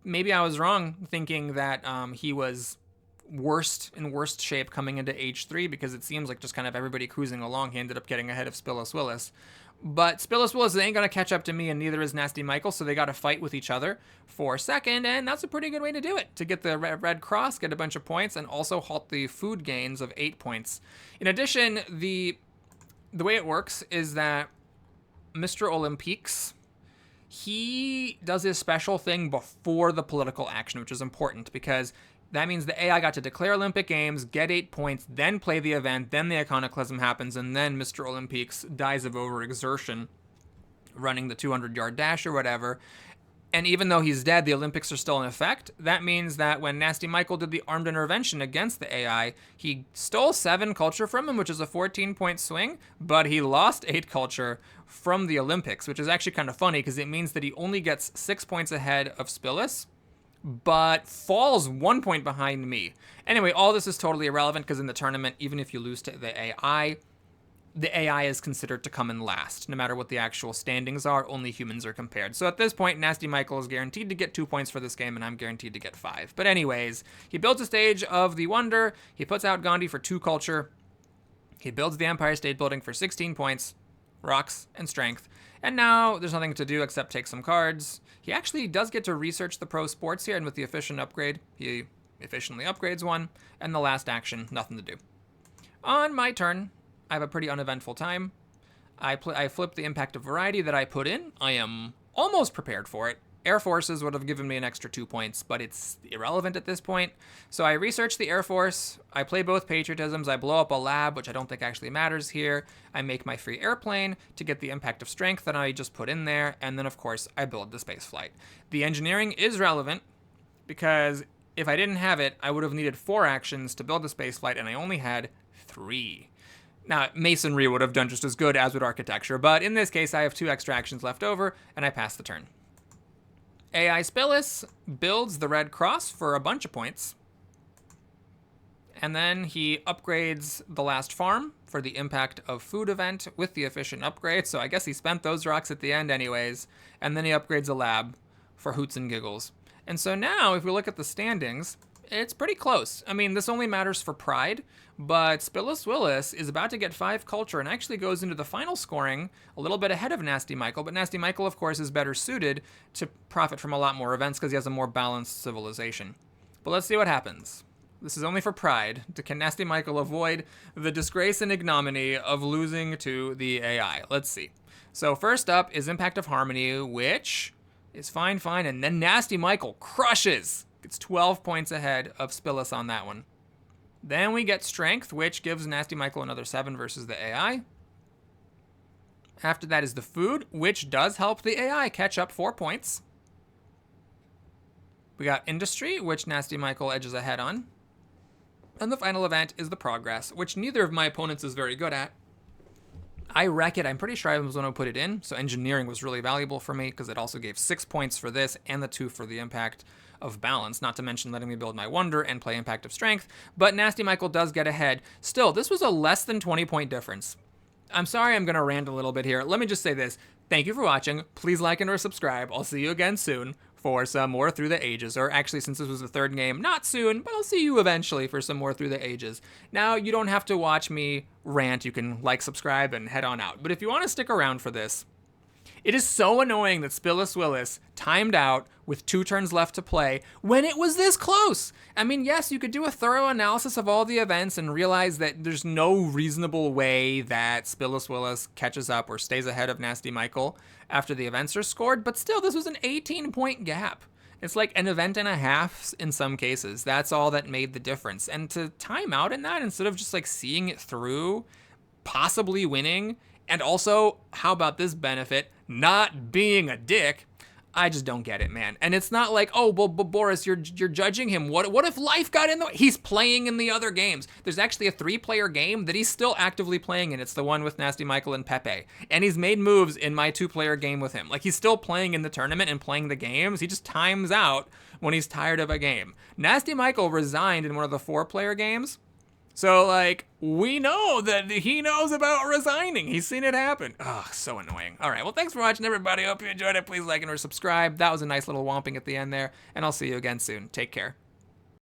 S1: Maybe I was wrong thinking that he was in worst shape coming into age 3 because it seems like just kind of everybody cruising along, he ended up getting ahead of Spillis Willis. But Spillis Willis ain't going to catch up to me, and neither is Nasty Michael, so they got to fight with each other for second, and that's a pretty good way to do it, to get the Red Cross, get a bunch of points, and also halt the food gains of 8 points. In addition, the way it works is that Mr. Olympiques, he does his special thing before the political action, which is important because that means the AI got to declare Olympic Games, get 8 points, then play the event, then the Iconoclasm happens, and then Mr. Olympiques dies of overexertion running the 200-yard dash or whatever. And even though he's dead, the Olympics are still in effect. That means that when Nasty Michael did the armed intervention against the AI, he stole 7 culture from him, which is a 14-point swing, but he lost 8 culture from the Olympics, which is actually kind of funny because it means that he only gets 6 points ahead of Spillis, but falls 1 point behind me. Anyway, all this is totally irrelevant because in the tournament, even if you lose to the AI is considered to come in last. No matter what the actual standings are, only humans are compared. So at this point, Nasty Michael is guaranteed to get 2 points for this game, and I'm guaranteed to get 5. But anyways, he builds a stage of the Wonder. He puts out Gandhi for 2 culture. He builds the Empire State Building for 16 points, rocks, and strength. And now there's nothing to do except take some cards. He actually does get to research the pro sports here, and with the efficient upgrade, he efficiently upgrades one. And the last action, nothing to do. On my turn, I have a pretty uneventful time. I flip the impact of variety that I put in. I am almost prepared for it. Air Forces would have given me an extra 2 points, but it's irrelevant at this point. So I research the Air Force. I play both patriotisms. I blow up a lab, which I don't think actually matters here. I make my free airplane to get the impact of strength that I just put in there. And then, of course, I build the space flight. The engineering is relevant because if I didn't have it, I would have needed 4 actions to build the space flight, and I only had 3. Now, masonry would have done just as good as would architecture, but in this case, I have 2 extra actions left over, and I pass the turn. AI Spillis builds the Red Cross for a bunch of points, and then he upgrades the last farm for the impact of food event with the efficient upgrade, so I guess he spent those rocks at the end anyways, and then he upgrades a lab for hoots and giggles. And so now, if we look at the standings, it's pretty close. I mean, this only matters for pride, but Spillis Willis is about to get 5 culture and actually goes into the final scoring a little bit ahead of Nasty Michael, but Nasty Michael, of course, is better suited to profit from a lot more events because he has a more balanced civilization. But let's see what happens. This is only for pride. Can Nasty Michael avoid the disgrace and ignominy of losing to the AI? Let's see. So first up is Impact of Harmony, which is fine, and then Nasty Michael crushes. It's 12 points ahead of Spillis on that one. Then we get Strength, which gives Nasty Michael another 7 versus the AI. After that is the Food, which does help the AI catch up 4 points. We got Industry, which Nasty Michael edges ahead on. And the final event is the Progress, which neither of my opponents is very good at. I wreck it. I'm pretty sure I was the one who put it in, so Engineering was really valuable for me because it also gave 6 points for this and the 2 for the impact of balance, not to mention letting me build my Wonder and play Impact of Strength, but Nasty Michael does get ahead. Still, this was a less than 20-point difference. I'm sorry I'm going to rant a little bit here. Let me just say this. Thank you for watching. Please like and or subscribe. I'll see you again soon for some more Through the Ages, or actually, since this was the 3rd game, not soon, but I'll see you eventually for some more Through the Ages. Now, you don't have to watch me rant. You can like, subscribe, and head on out. But if you want to stick around for this, it is so annoying that Spillis Willis timed out with 2 turns left to play when it was this close. I mean, yes, you could do a thorough analysis of all the events and realize that there's no reasonable way that Spillis Willis catches up or stays ahead of Nasty Michael after the events are scored, but still, this was an 18-point gap. It's like an event and a half in some cases. That's all that made the difference. And to time out in that instead of just like seeing it through, possibly winning, and also, how about this benefit, not being a dick, I just don't get it, man. And it's not like, oh, well, but Boris, you're judging him. What if life got in the way? He's playing in the other games. There's actually a 3-player game that he's still actively playing in. It's the one with Nasty Michael and Pepe. And he's made moves in my 2-player game with him. Like, he's still playing in the tournament and playing the games. He just times out when he's tired of a game. Nasty Michael resigned in one of the 4-player games. So, like, we know that he knows about resigning. He's seen it happen. Ugh, so annoying. All right, well, thanks for watching, everybody. Hope you enjoyed it. Please like and or subscribe. That was a nice little whomping at the end there, and I'll see you again soon. Take care.